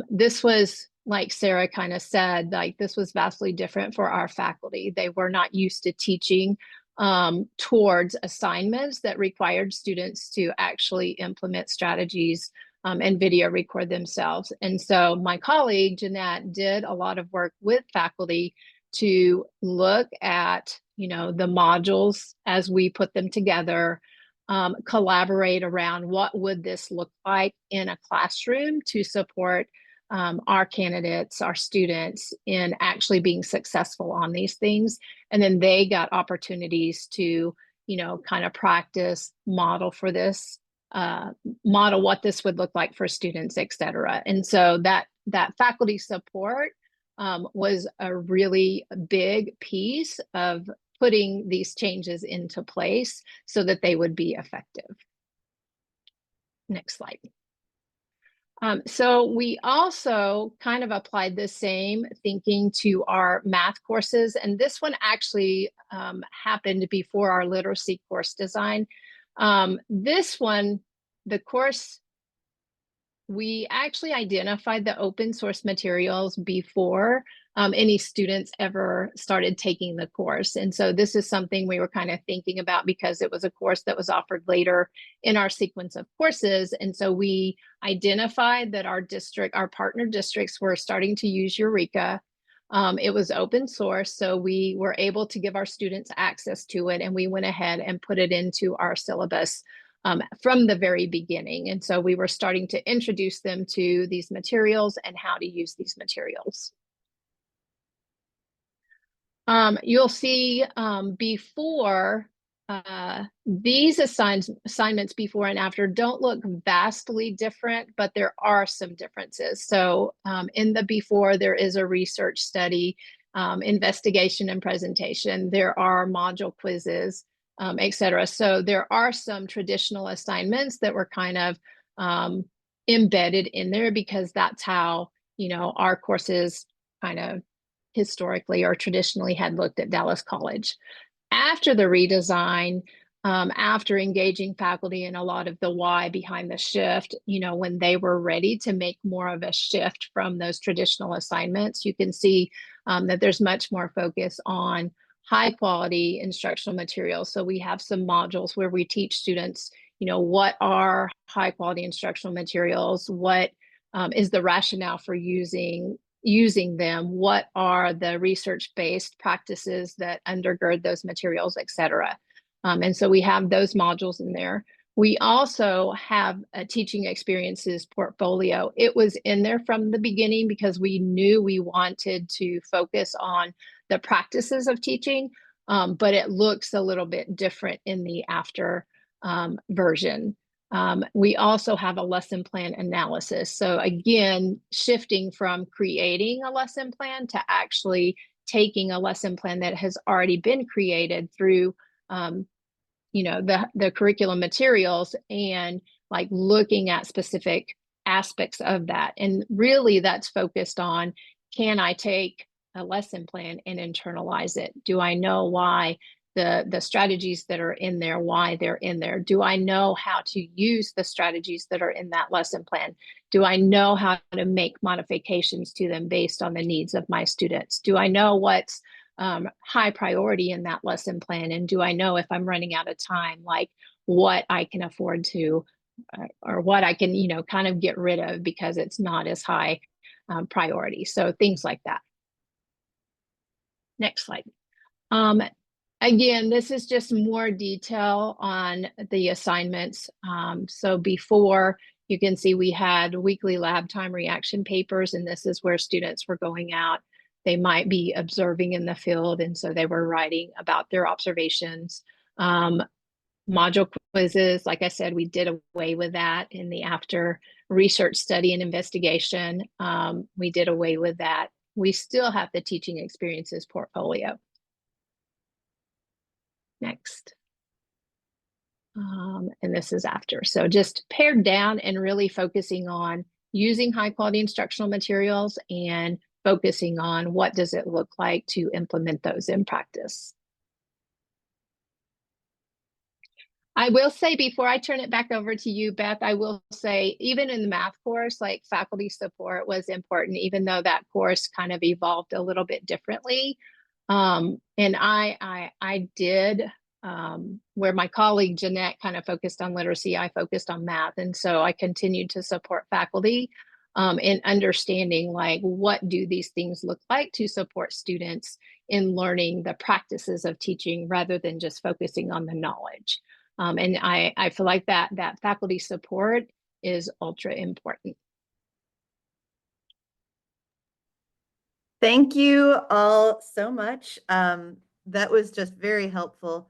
this was, like Sarah kind of said, like this was vastly different for our faculty. They were not used to teaching towards assignments that required students to actually implement strategies and video record themselves. And so my colleague, Jeanette, did a lot of work with faculty to look at, the modules as we put them together, collaborate around what would this look like in a classroom to support our candidates, our students in actually being successful on these things. And then they got opportunities to, kind of practice, model for this, model what this would look like for students, et cetera. And so that faculty support was a really big piece of putting these changes into place so that they would be effective. Next slide. So we also kind of applied the same thinking to our math courses. And this one actually happened before our literacy course design. This one, the course, we actually identified the open source materials before any students ever started taking the course. And so this is something we were kind of thinking about because it was a course that was offered later in our sequence of courses. And so we identified that our partner districts were starting to use Eureka. It was open source, so we were able to give our students access to it, and we went ahead and put it into our syllabus from the very beginning. And so we were starting to introduce them to these materials and how to use these materials. You'll see before these assignments before and after don't look vastly different, but there are some differences. So in the before, there is a research study, investigation and presentation. There are module quizzes, etc. So there are some traditional assignments that were kind of embedded in there because that's how, our courses kind of historically or traditionally had looked at Dallas College. After the redesign, after engaging faculty in a lot of the why behind the shift, when they were ready to make more of a shift from those traditional assignments, you can see that there's much more focus on high quality instructional materials. So we have some modules where we teach students, what are high quality instructional materials, what is the rationale for using them, what are the research-based practices that undergird those materials, et cetera. And so we have those modules in there. We also have a teaching experiences portfolio. It was in there from the beginning because we knew we wanted to focus on the practices of teaching, but it looks a little bit different in the after version. We also have a lesson plan analysis. So again, shifting from creating a lesson plan to actually taking a lesson plan that has already been created through, the curriculum materials and like looking at specific aspects of that. And really that's focused on, can I take a lesson plan and internalize it? Do I know why the strategies that are in there, why they're in there? Do I know how to use the strategies that are in that lesson plan? Do I know how to make modifications to them based on the needs of my students? Do I know what's high priority in that lesson plan? And do I know if I'm running out of time, like what I can afford to, or what I can, kind of get rid of because it's not as high priority. So things like that. Next slide. Again, this is just more detail on the assignments. So before, you can see we had weekly lab time reaction papers, and this is where students were going out. They might be observing in the field, and so they were writing about their observations. Module quizzes, like I said, we did away with that in the after research study and investigation. We did away with that. We still have the teaching experiences portfolio. Next. And this is after. So just pared down and really focusing on using high quality instructional materials and focusing on what does it look like to implement those in practice. I will say before I turn it back over to you, Beth, I will say even in the math course, like faculty support was important, even though that course kind of evolved a little bit differently. And I did, where my colleague Jeanette kind of focused on literacy, I focused on math. And so I continued to support faculty in understanding like what do these things look like to support students in learning the practices of teaching rather than just focusing on the knowledge. And I feel like that faculty support is ultra important. Thank you all so much. That was just very helpful.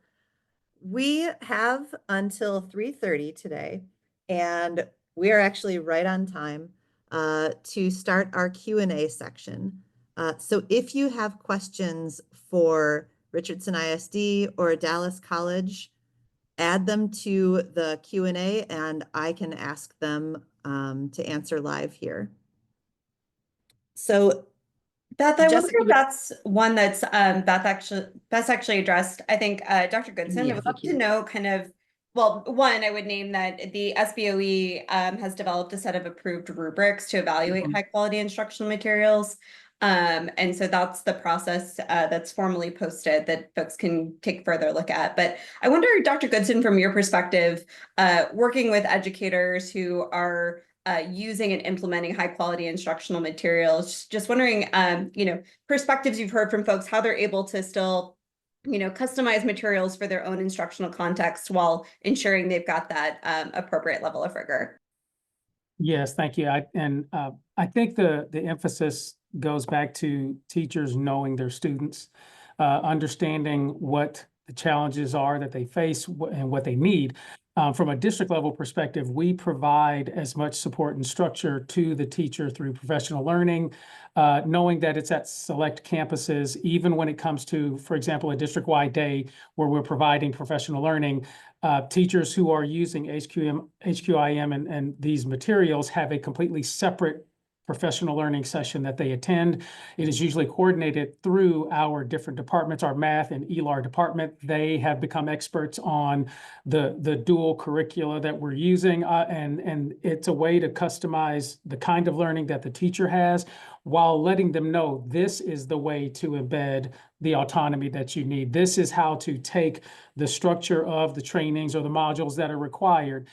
We have until 3:30 today, and we are actually right on time to start our Q&A section. So if you have questions for Richardson ISD or Dallas College, add them to the Q&A and I can ask them to answer live here. So Beth, I wonder Jessica, if that's one that's Beth's actually addressed. I think Dr. Goodson, I Yeah, would thank love to you. know kind of, well, one, I would name that the SBOE has developed a set of approved rubrics to evaluate high quality instructional materials. And so that's the process that's formally posted that folks can take further look at. But I wonder, Dr. Goodson, from your perspective, working with educators who are using and implementing high quality instructional materials, just wondering, perspectives you've heard from folks, how they're able to still, customize materials for their own instructional context while ensuring they've got that appropriate level of rigor. Yes, thank you. I think the emphasis goes back to teachers knowing their students, understanding what the challenges are that they face and what they need. From a district level perspective, we provide as much support and structure to the teacher through professional learning, knowing that it's at select campuses, even when it comes to, for example, a district-wide day where we're providing professional learning. Teachers who are using HQIM and these materials have a completely separate professional learning session that they attend. It is usually coordinated through our different departments, our math and ELAR department. They have become experts on the dual curricula that we're using, and it's a way to customize the kind of learning that the teacher has while letting them know this is the way to embed the autonomy that you need. This is how to take the structure of the trainings or the modules that are required,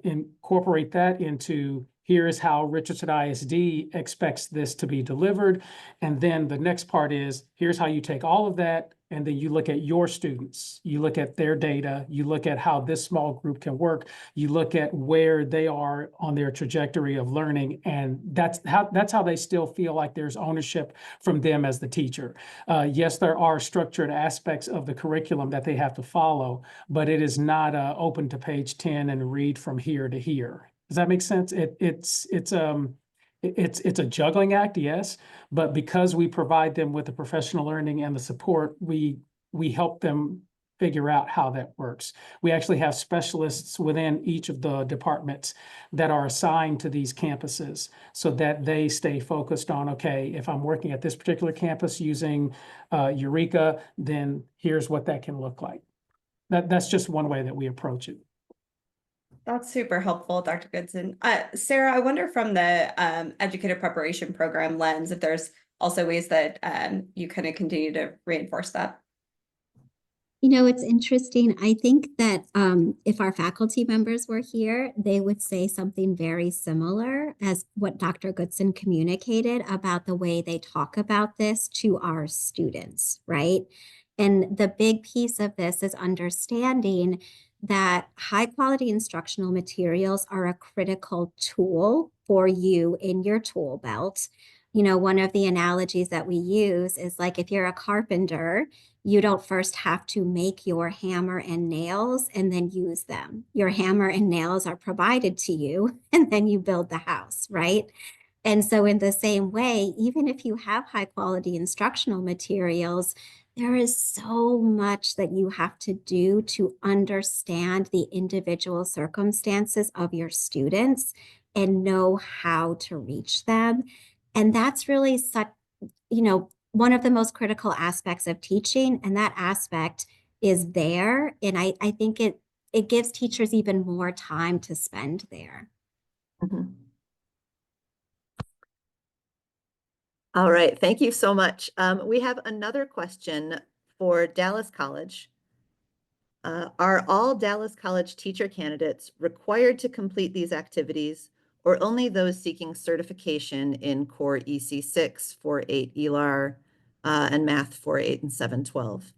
incorporate that into here is how Richardson ISD expects this to be delivered. And then the next part is, here's how you take all of that, and then you look at your students, you look at their data, you look at how this small group can work, you look at where they are on their trajectory of learning, and that's how they still feel like there's ownership from them as the teacher. Yes, there are structured aspects of the curriculum that they have to follow, but it is not open to page 10 and read from here to here. Does that make sense? It's a juggling act, yes, but because we provide them with the professional learning and the support, we help them figure out how that works. We actually have specialists within each of the departments that are assigned to these campuses so that they stay focused on, okay, if I'm working at this particular campus using Eureka, then here's what that can look like. That's just one way that we approach it. That's super helpful, Dr. Goodson. Sarah, I wonder from the educator preparation program lens, if there's also ways that you kind of continue to reinforce that. It's interesting. I think that if our faculty members were here, they would say something very similar as what Dr. Goodson communicated about the way they talk about this to our students, right? And the big piece of this is understanding that high quality instructional materials are a critical tool for you in your tool belt. One of the analogies that we use is like if you're a carpenter, you don't first have to make your hammer and nails and then use them. Your hammer and nails are provided to you and then you build the house, right? And so in the same way, even if you have high quality instructional materials, there is so much that you have to do to understand the individual circumstances of your students and know how to reach them. And that's really such, one of the most critical aspects of teaching, and that aspect is there. And I think it gives teachers even more time to spend there. Mm-hmm. All right, thank you so much. We have another question for Dallas College. Are all Dallas College teacher candidates required to complete these activities, or only those seeking certification in Core EC6, 4.8 ELAR, and Math 4.8 and 7.12?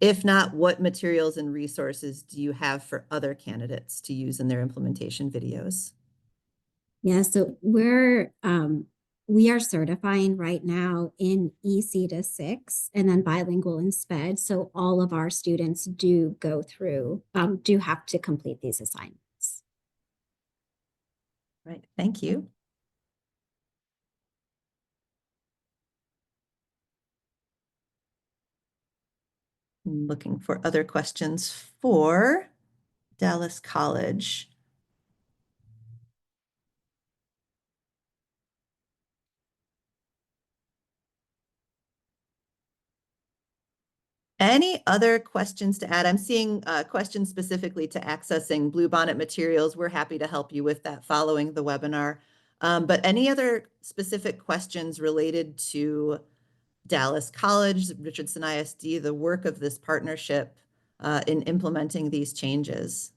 If not, what materials and resources do you have for other candidates to use in their implementation videos? Yeah, so we are certifying right now in EC to 6 and then bilingual in SPED. So all of our students do go through, do have to complete these assignments. Right, thank you. I'm looking for other questions for Dallas College. Any other questions to add? I'm seeing questions specifically to accessing Bluebonnet materials. We're happy to help you with that following the webinar. But any other specific questions related to Dallas College, Richardson ISD, the work of this partnership in implementing these changes?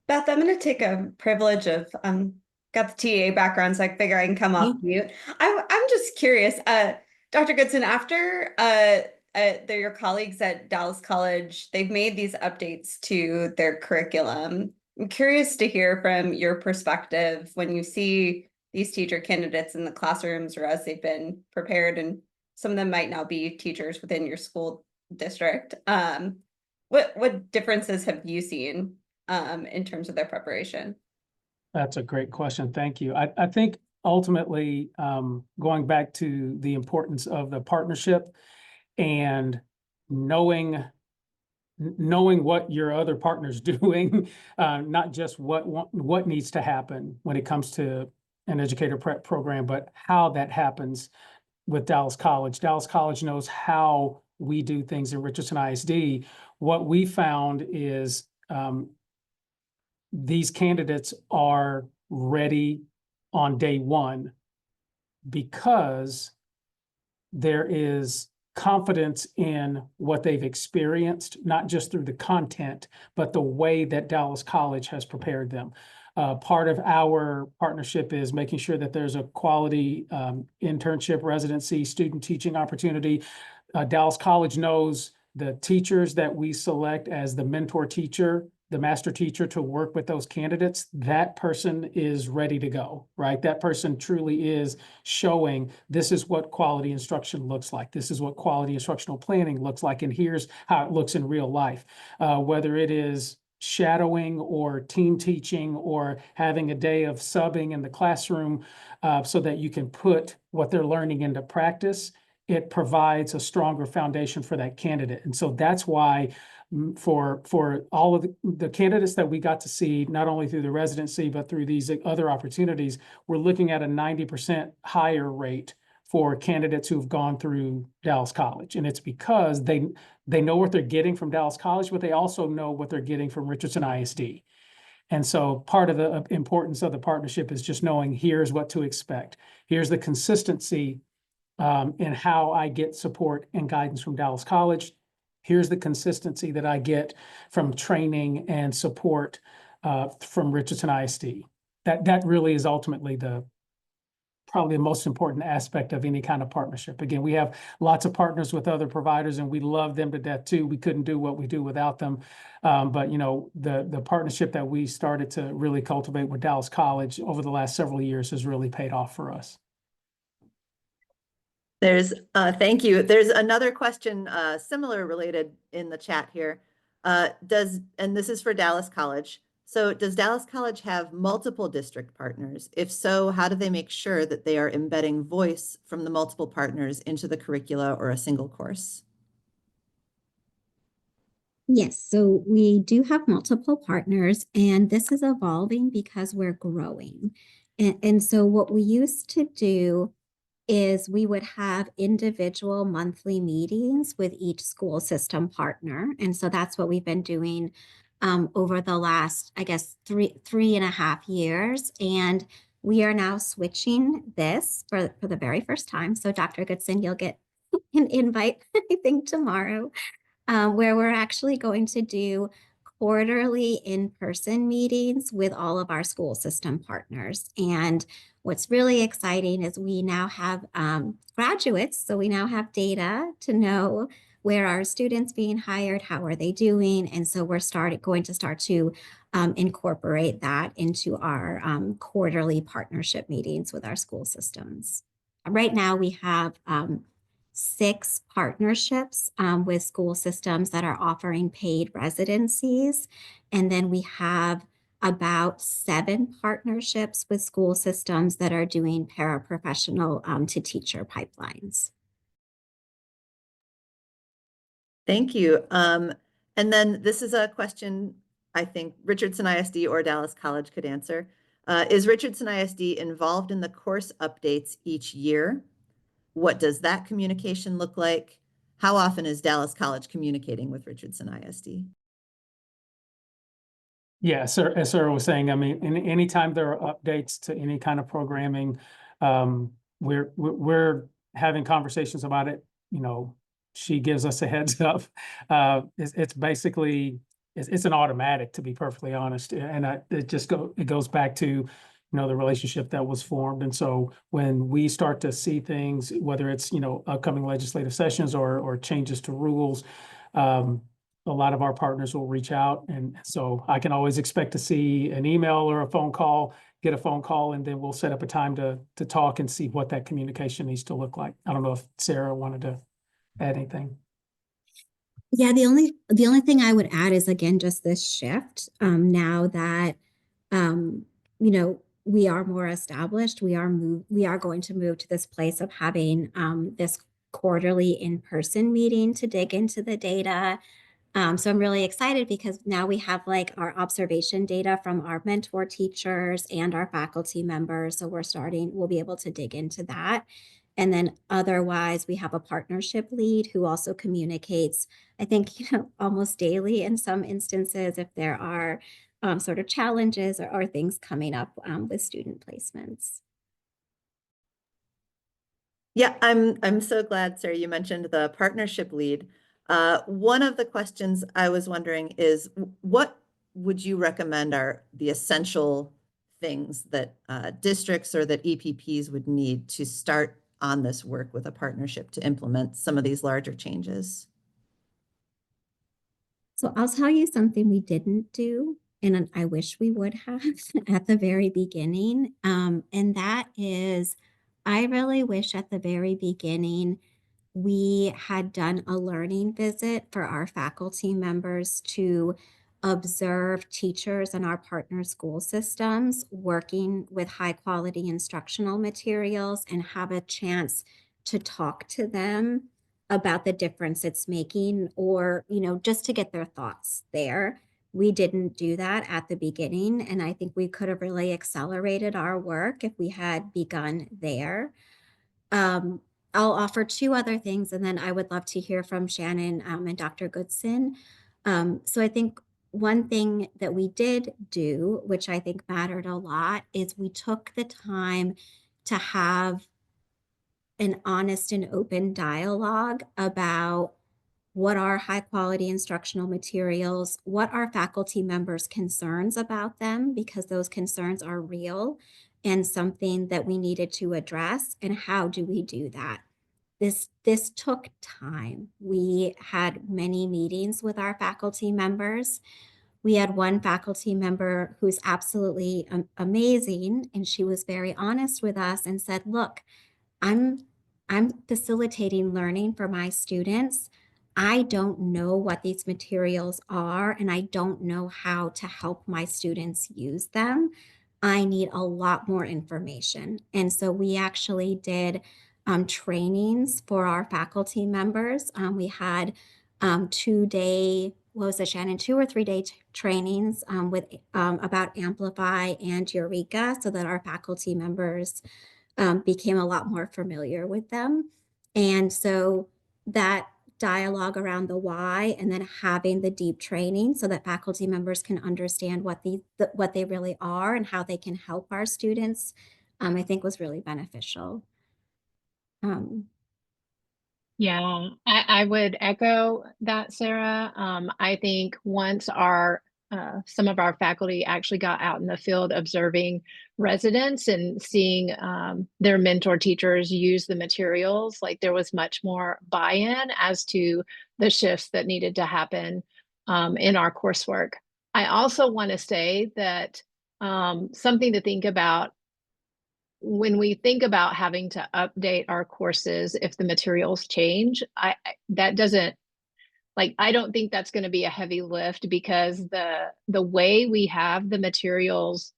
Beth, I'm going to take a privilege of got the TA background, so I figure I can come off mute. I'm just curious, Dr. Goodson, after they're your colleagues at Dallas College, they've made these updates to their curriculum. I'm curious to hear from your perspective when you see these teacher candidates in the classrooms or as they've been prepared, and some of them might now be teachers within your school district. What differences have you seen in terms of their preparation? That's a great question. Thank you. I think ultimately, going back to the importance of the partnership and knowing what your other partner's doing, not just what needs to happen when it comes to an educator prep program, but how that happens with Dallas College. Dallas College knows how we do things in Richardson ISD. What we found is these candidates are ready on day one because there is confidence in what they've experienced, not just through the content, but the way that Dallas College has prepared them. Part of our partnership is making sure that there's a quality internship, residency, student teaching opportunity. Dallas College knows the teachers that we select as the mentor teacher, the master teacher to work with those candidates. That person is ready to go, right? That person truly is showing this is what quality instruction looks like. This is what quality instructional planning looks like. And here's how it looks in real life. Whether it is shadowing or team teaching or having a day of subbing in the classroom so that you can put what they're learning into practice, it provides a stronger foundation for that candidate. And so that's why for all of the candidates that we got to see, not only through the residency, but through these other opportunities, we're looking at a 90% higher rate for candidates who've gone through Dallas College. And it's because they know what they're getting from Dallas College, but they also know what they're getting from Richardson ISD. And so part of the importance of the partnership is just knowing here's what to expect. Here's the consistency in how I get support and guidance from Dallas College. Here's the consistency that I get from training and support from Richardson ISD. That really is ultimately probably the most important aspect of any kind of partnership. Again, we have lots of partners with other providers and we love them to death too. We couldn't do what we do without them. But you know, the partnership that we started to really cultivate with Dallas College over the last several years has really paid off for us. Thank you. There's another question, similar related in the chat here. And this is for Dallas College. So does Dallas College have multiple district partners? If so, how do they make sure that they are embedding voice from the multiple partners into the curricula or a single course? Yes, so we do have multiple partners, and this is evolving because we're growing. And so what we used to do is we would have individual monthly meetings with each school system partner. And so that's what we've been doing over the last, I guess, three and a half years. And we are now switching this for the very first time. So Dr. Goodson, you'll get an invite, I think, tomorrow, where we're actually going to do quarterly in-person meetings with all of our school system partners. And what's really exciting is we now have graduates, so we now have data to know where are students being hired, how are they doing, and so we're going to start to incorporate that into our quarterly partnership meetings with our school systems. Right now we have 6 partnerships with school systems that are offering paid residencies. And then we have about 7 partnerships with school systems that are doing paraprofessional to teacher pipelines. Thank you. And then this is a question I think Richardson ISD or Dallas College could answer. Is Richardson ISD involved in the course updates each year? What does that communication look like? How often is Dallas College communicating with Richardson ISD? Yeah, sir, as Sarah was saying, I mean, anytime there are updates to any kind of programming, we're having conversations about it. You know, she gives us a heads up. It's basically it's an automatic, to be perfectly honest, and it goes back to, you know, the relationship that was formed. And so when we start to see things, whether it's, you know, upcoming legislative sessions or changes to rules, a lot of our partners will reach out. And so I can always expect to see an email or a phone call, get a phone call, and then we'll set up a time to talk and see what that communication needs to look like. I don't know if Sarah wanted to add anything. Yeah, the only thing I would add is, again, just this shift. Now that you know, we are more established, we are going to move to this place of having this quarterly in-person meeting to dig into the data. So I'm really excited because now we have like our observation data from our mentor teachers and our faculty members. So we'll be able to dig into that. And then otherwise, we have a partnership lead who also communicates, I think, you know, almost daily in some instances, if there are sort of challenges or things coming up with student placements. Yeah, I'm so glad, Sarah, you mentioned the partnership lead. One of the questions I was wondering is, what would you recommend are the essential things that districts or that EPPs would need to start on this work with a partnership to implement some of these larger changes? So I'll tell you something we didn't do, and I wish we would have at the very beginning. And that is, I really wish at the very beginning we had done a learning visit for our faculty members to observe teachers in our partner school systems working with high quality instructional materials and have a chance to talk to them about the difference it's making, or, you know, just to get their thoughts there. We didn't do that at the beginning, and I think we could have really accelerated our work if we had begun there. Um, I'll offer two other things, and then I would love to hear from Shannon and Dr. Goodson. So I think one thing that we did do, which I think mattered a lot, is we took the time to have an honest and open dialogue about what are high quality instructional materials, what are faculty members' concerns about them, because those concerns are real and something that we needed to address, and how do we do that? This took time. We had many meetings with our faculty members. We had one faculty member who's absolutely amazing, and she was very honest with us and said, look, I'm facilitating learning for my students. I don't know what these materials are, and I don't know how to help my students use them. I need a lot more information. And so we actually did trainings for our faculty members. We had 2-day, what was it, Shannon, 2 or 3-day trainings with about Amplify and Eureka, so that our faculty members became a lot more familiar with them. And so that dialogue around the why, and then having the deep training so that faculty members can understand what they really are and how they can help our students, I think was really beneficial. Yeah, I would echo that, Sarah. I think once some of our faculty actually got out in the field observing residents and seeing their mentor teachers use the materials, like there was much more buy-in as to the shifts that needed to happen in our coursework. I also want to say that something to think about when we think about having to update our courses, if the materials change, I don't think that's going to be a heavy lift, because the way we have the materials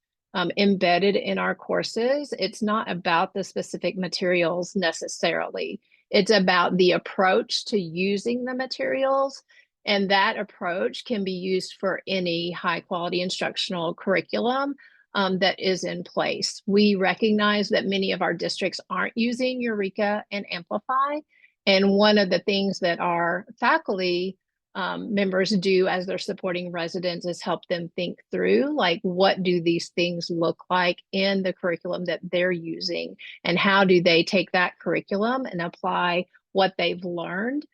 embedded in our courses, it's not about the specific materials necessarily. It's about the approach to using the materials. And that approach can be used for any high quality instructional curriculum. that is in place. We recognize that many of our districts aren't using Eureka and Amplify. And one of the things that our faculty members do as they're supporting residents is help them think through, like, what do these things look like in the curriculum that they're using, and how do they take that curriculum and apply what they've learned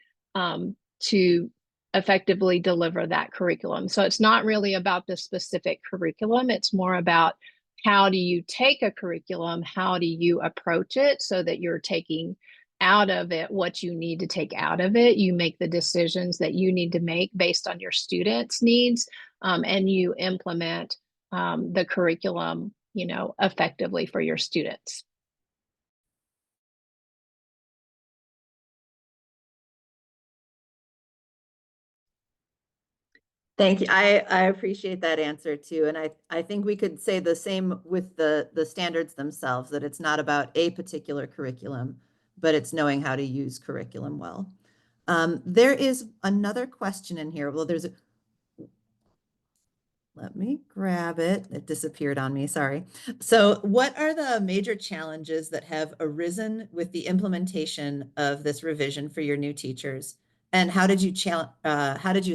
to effectively deliver that curriculum. So it's not really about the specific curriculum. It's more about, how do you take a curriculum? How do you approach it so that you're taking out of it what you need to take out of it? You make the decisions that you need to make based on your students' needs, and you implement the curriculum, effectively for your students. Thank you. I appreciate that answer too. And I think we could say the same with the standards themselves, that it's not about a particular curriculum, but it's knowing how to use curriculum well. There is another question in here. Well, let me grab it. It disappeared on me, sorry. So what are the major challenges that have arisen with the implementation of this revision for your new teachers? And how did you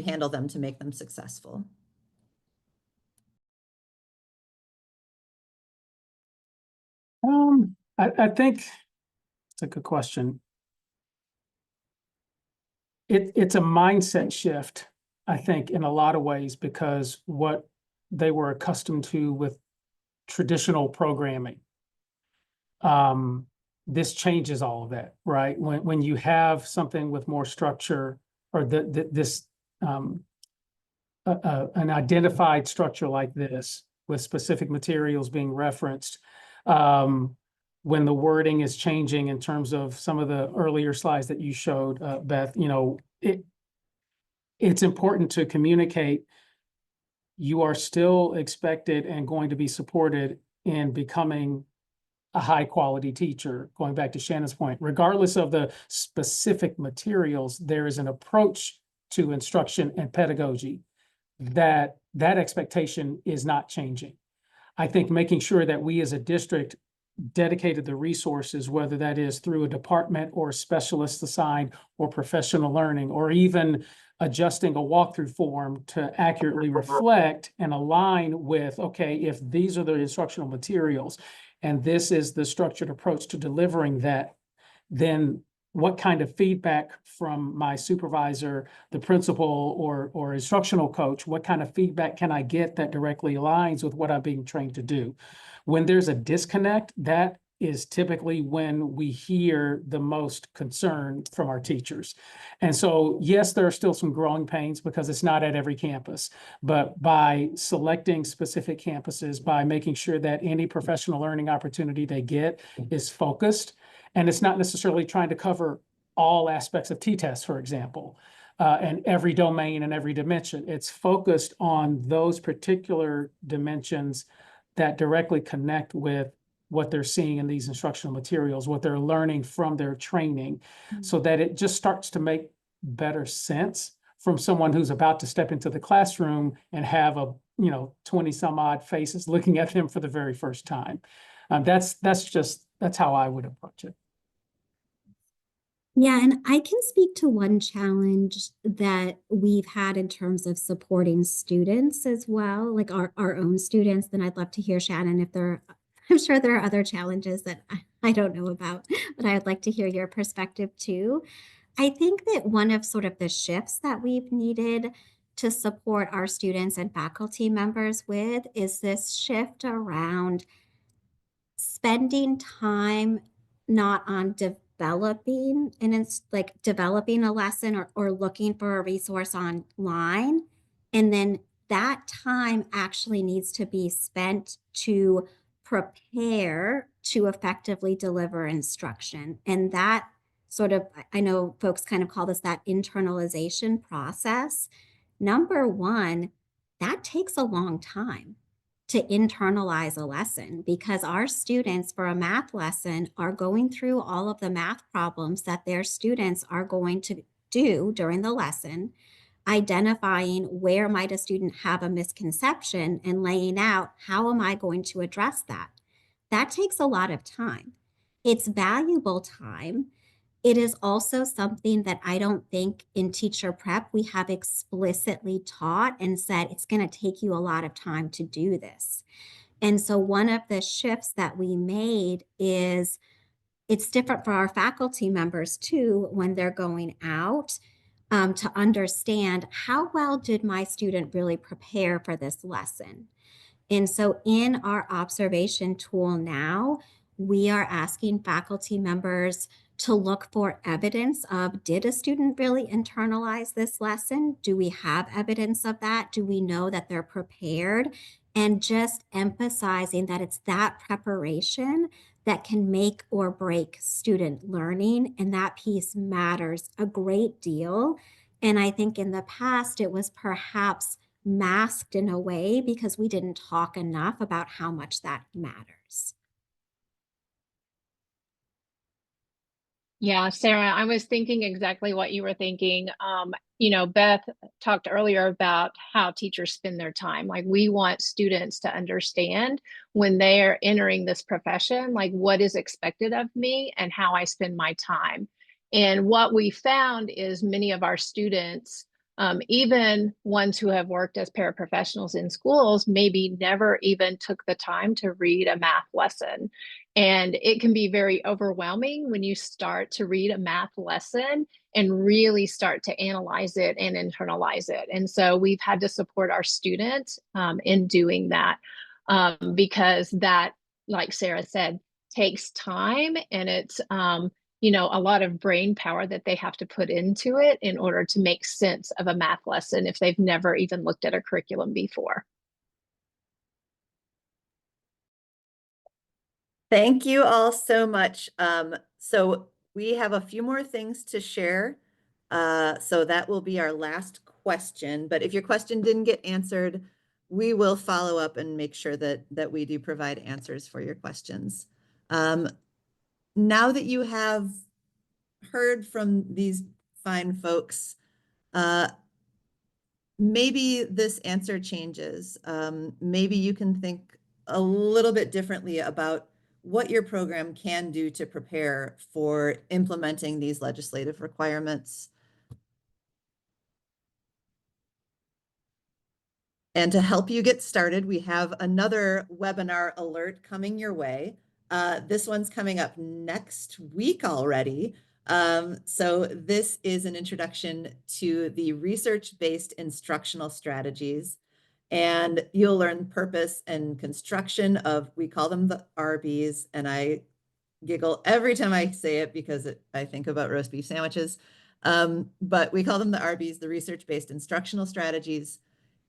handle them to make them successful? I think it's a good question. It's a mindset shift, I think, in a lot of ways, because what they were accustomed to with traditional programming. This changes all of that, right? When you have something with more structure, or an identified structure like this, with specific materials being referenced, when the wording is changing in terms of some of the earlier slides that you showed, Beth, it's important to communicate you are still expected and going to be supported in becoming a high quality teacher. Going back to Shannon's point, regardless of the specific materials, there is an approach to instruction and pedagogy that expectation is not changing. I think making sure that we as a district dedicated the resources, whether that is through a department or specialist assigned or professional learning, or even adjusting a walkthrough form to accurately reflect and align with, okay, if these are the instructional materials and this is the structured approach to delivering that, then what kind of feedback from my supervisor, the principal, or instructional coach, what kind of feedback can I get that directly aligns with what I'm being trained to do? When there's a disconnect, that is typically when we hear the most concern from our teachers. And so, yes, there are still some growing pains because it's not at every campus, but by selecting specific campuses, by making sure that any professional learning opportunity they get is focused, and it's not necessarily trying to cover all aspects of T-TEST, for example, and every domain and every dimension. It's focused on those particular dimensions that directly connect with what they're seeing in these instructional materials, what they're learning from their training, so that it just starts to make better sense from someone who's about to step into the classroom and have 20 some odd faces looking at them for the very first time. That's how I would approach it. Yeah, and I can speak to one challenge that we've had in terms of supporting students as well, like our own students. Then I'd love to hear, Shannon, if I'm sure there are other challenges that I don't know about, but I would like to hear your perspective too. I think that one of sort of the shifts that we've needed to support our students and faculty members with is this shift around spending time not on developing, and it's like developing a lesson or looking for a resource online. And then that time actually needs to be spent to prepare to effectively deliver instruction. And that sort of, I know folks kind of call this that internalization process. Number one, that takes a long time to internalize a lesson, because our students for a math lesson are going through all of the math problems that their students are going to do during the lesson. identifying where might a student have a misconception and laying out how am I going to address that. That takes a lot of time. It's valuable time. It is also something that I don't think in teacher prep we have explicitly taught and said it's going to take you a lot of time to do this. And so one of the shifts that we made is it's different for our faculty members too when they're going out to understand how well did my student really prepare for this lesson. And so in our observation tool now, we are asking faculty members to look for evidence of, did a student really internalize this lesson? Do we have evidence of that? Do we know that they're prepared? And just emphasizing that it's that preparation that can make or break student learning. And that piece matters a great deal. And I think in the past, it was perhaps masked in a way because we didn't talk enough about how much that matters. Yeah, Sarah, I was thinking exactly what you were thinking. You know, Beth talked earlier about how teachers spend their time. Like, we want students to understand when they are entering this profession, like what is expected of me and how I spend my time. And what we found is many of our students, even ones who have worked as paraprofessionals in schools, maybe never even took the time to read a math lesson. And it can be very overwhelming when you start to read a math lesson and really start to analyze it and internalize it. And so we've had to support our students in doing that because that, like Sarah said, takes time, and it's you know, a lot of brain power that they have to put into it in order to make sense of a math lesson if they've never even looked at a curriculum before. Thank you all so much. So we have a few more things to share. So that will be our last question. But if your question didn't get answered, we will follow up and make sure that we do provide answers for your questions. Now that you have heard from these fine folks, maybe this answer changes. Maybe you can think a little bit differently about what your program can do to prepare for implementing these legislative requirements. And to help you get started, we have another webinar alert coming your way. This one's coming up next week already. So this is an introduction to the research-based instructional strategies. And you'll learn purpose and construction of, we call them the RBs, and I giggle every time I say it because I think about roast beef sandwiches. But we call them the RBs, the research-based instructional strategies.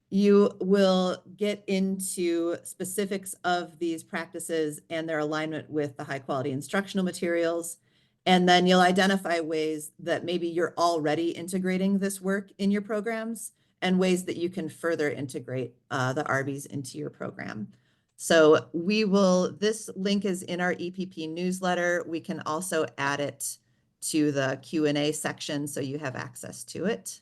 You will get into specifics of these practices and their alignment with the high quality instructional materials. And then you'll identify ways that maybe you're already integrating this work in your programs and ways that you can further integrate the RBs into your program. So this link is in our EPP newsletter. We can also add it to the Q&A section so you have access to it.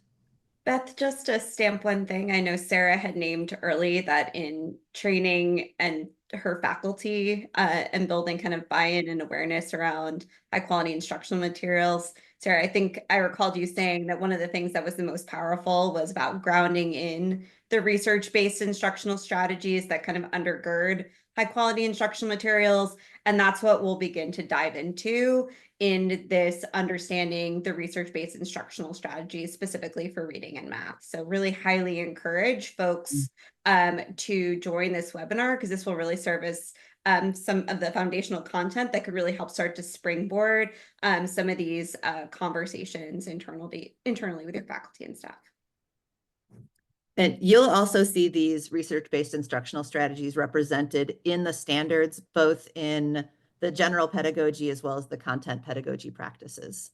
Beth, just to stamp one thing, I know Sarah had named early that in training and her faculty and building kind of buy-in and awareness around high quality instructional materials. Sarah, I think I recalled you saying that one of the things that was the most powerful was about grounding in the research-based instructional strategies that kind of undergird high quality instructional materials. And that's what we'll begin to dive into in this understanding the research-based instructional strategies specifically for reading and math. So really highly encourage folks to join this webinar because this will really serve as some of the foundational content that could really help start to springboard some of these conversations internally with your faculty and staff. And you'll also see these research-based instructional strategies represented in the standards, both in the general pedagogy as well as the content pedagogy practices.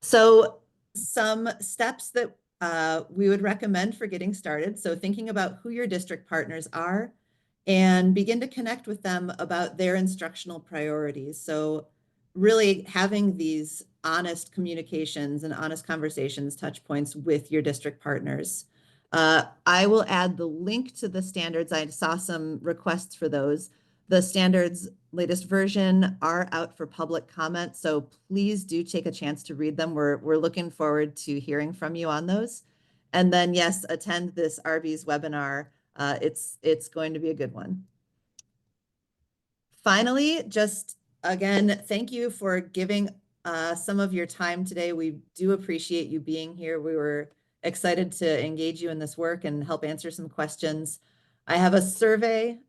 So some steps that we would recommend for getting started. So thinking about who your district partners are and begin to connect with them about their instructional priorities. So really having these honest communications and honest conversations, touch points with your district partners. I will add the link to the standards. I saw some requests for those. The standards latest version are out for public comment, so please do take a chance to read them. We're looking forward to hearing from you on those. And then yes, attend this RB's webinar. It's going to be a good one. Finally, just again, thank you for giving some of your time today. We do appreciate you being here. We were excited to engage you in this work and help answer some questions. I have a survey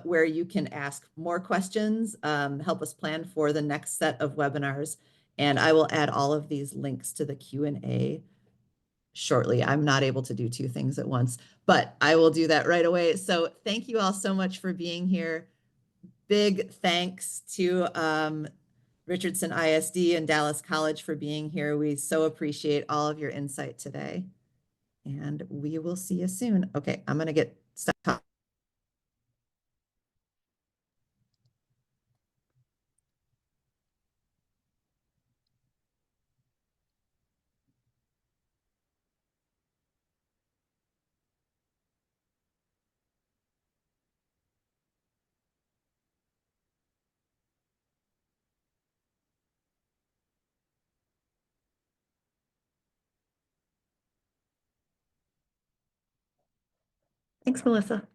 where you can ask more questions, help us plan for the next set of webinars, and I will add all of these links to the Q&A shortly. I'm not able to do two things at once, but I will do that right away. So thank you all so much for being here. Big thanks to Richardson ISD and Dallas College for being here. We so appreciate all of your insight today. And we will see you soon. Okay, I'm going to get stuck. Thanks, Melissa.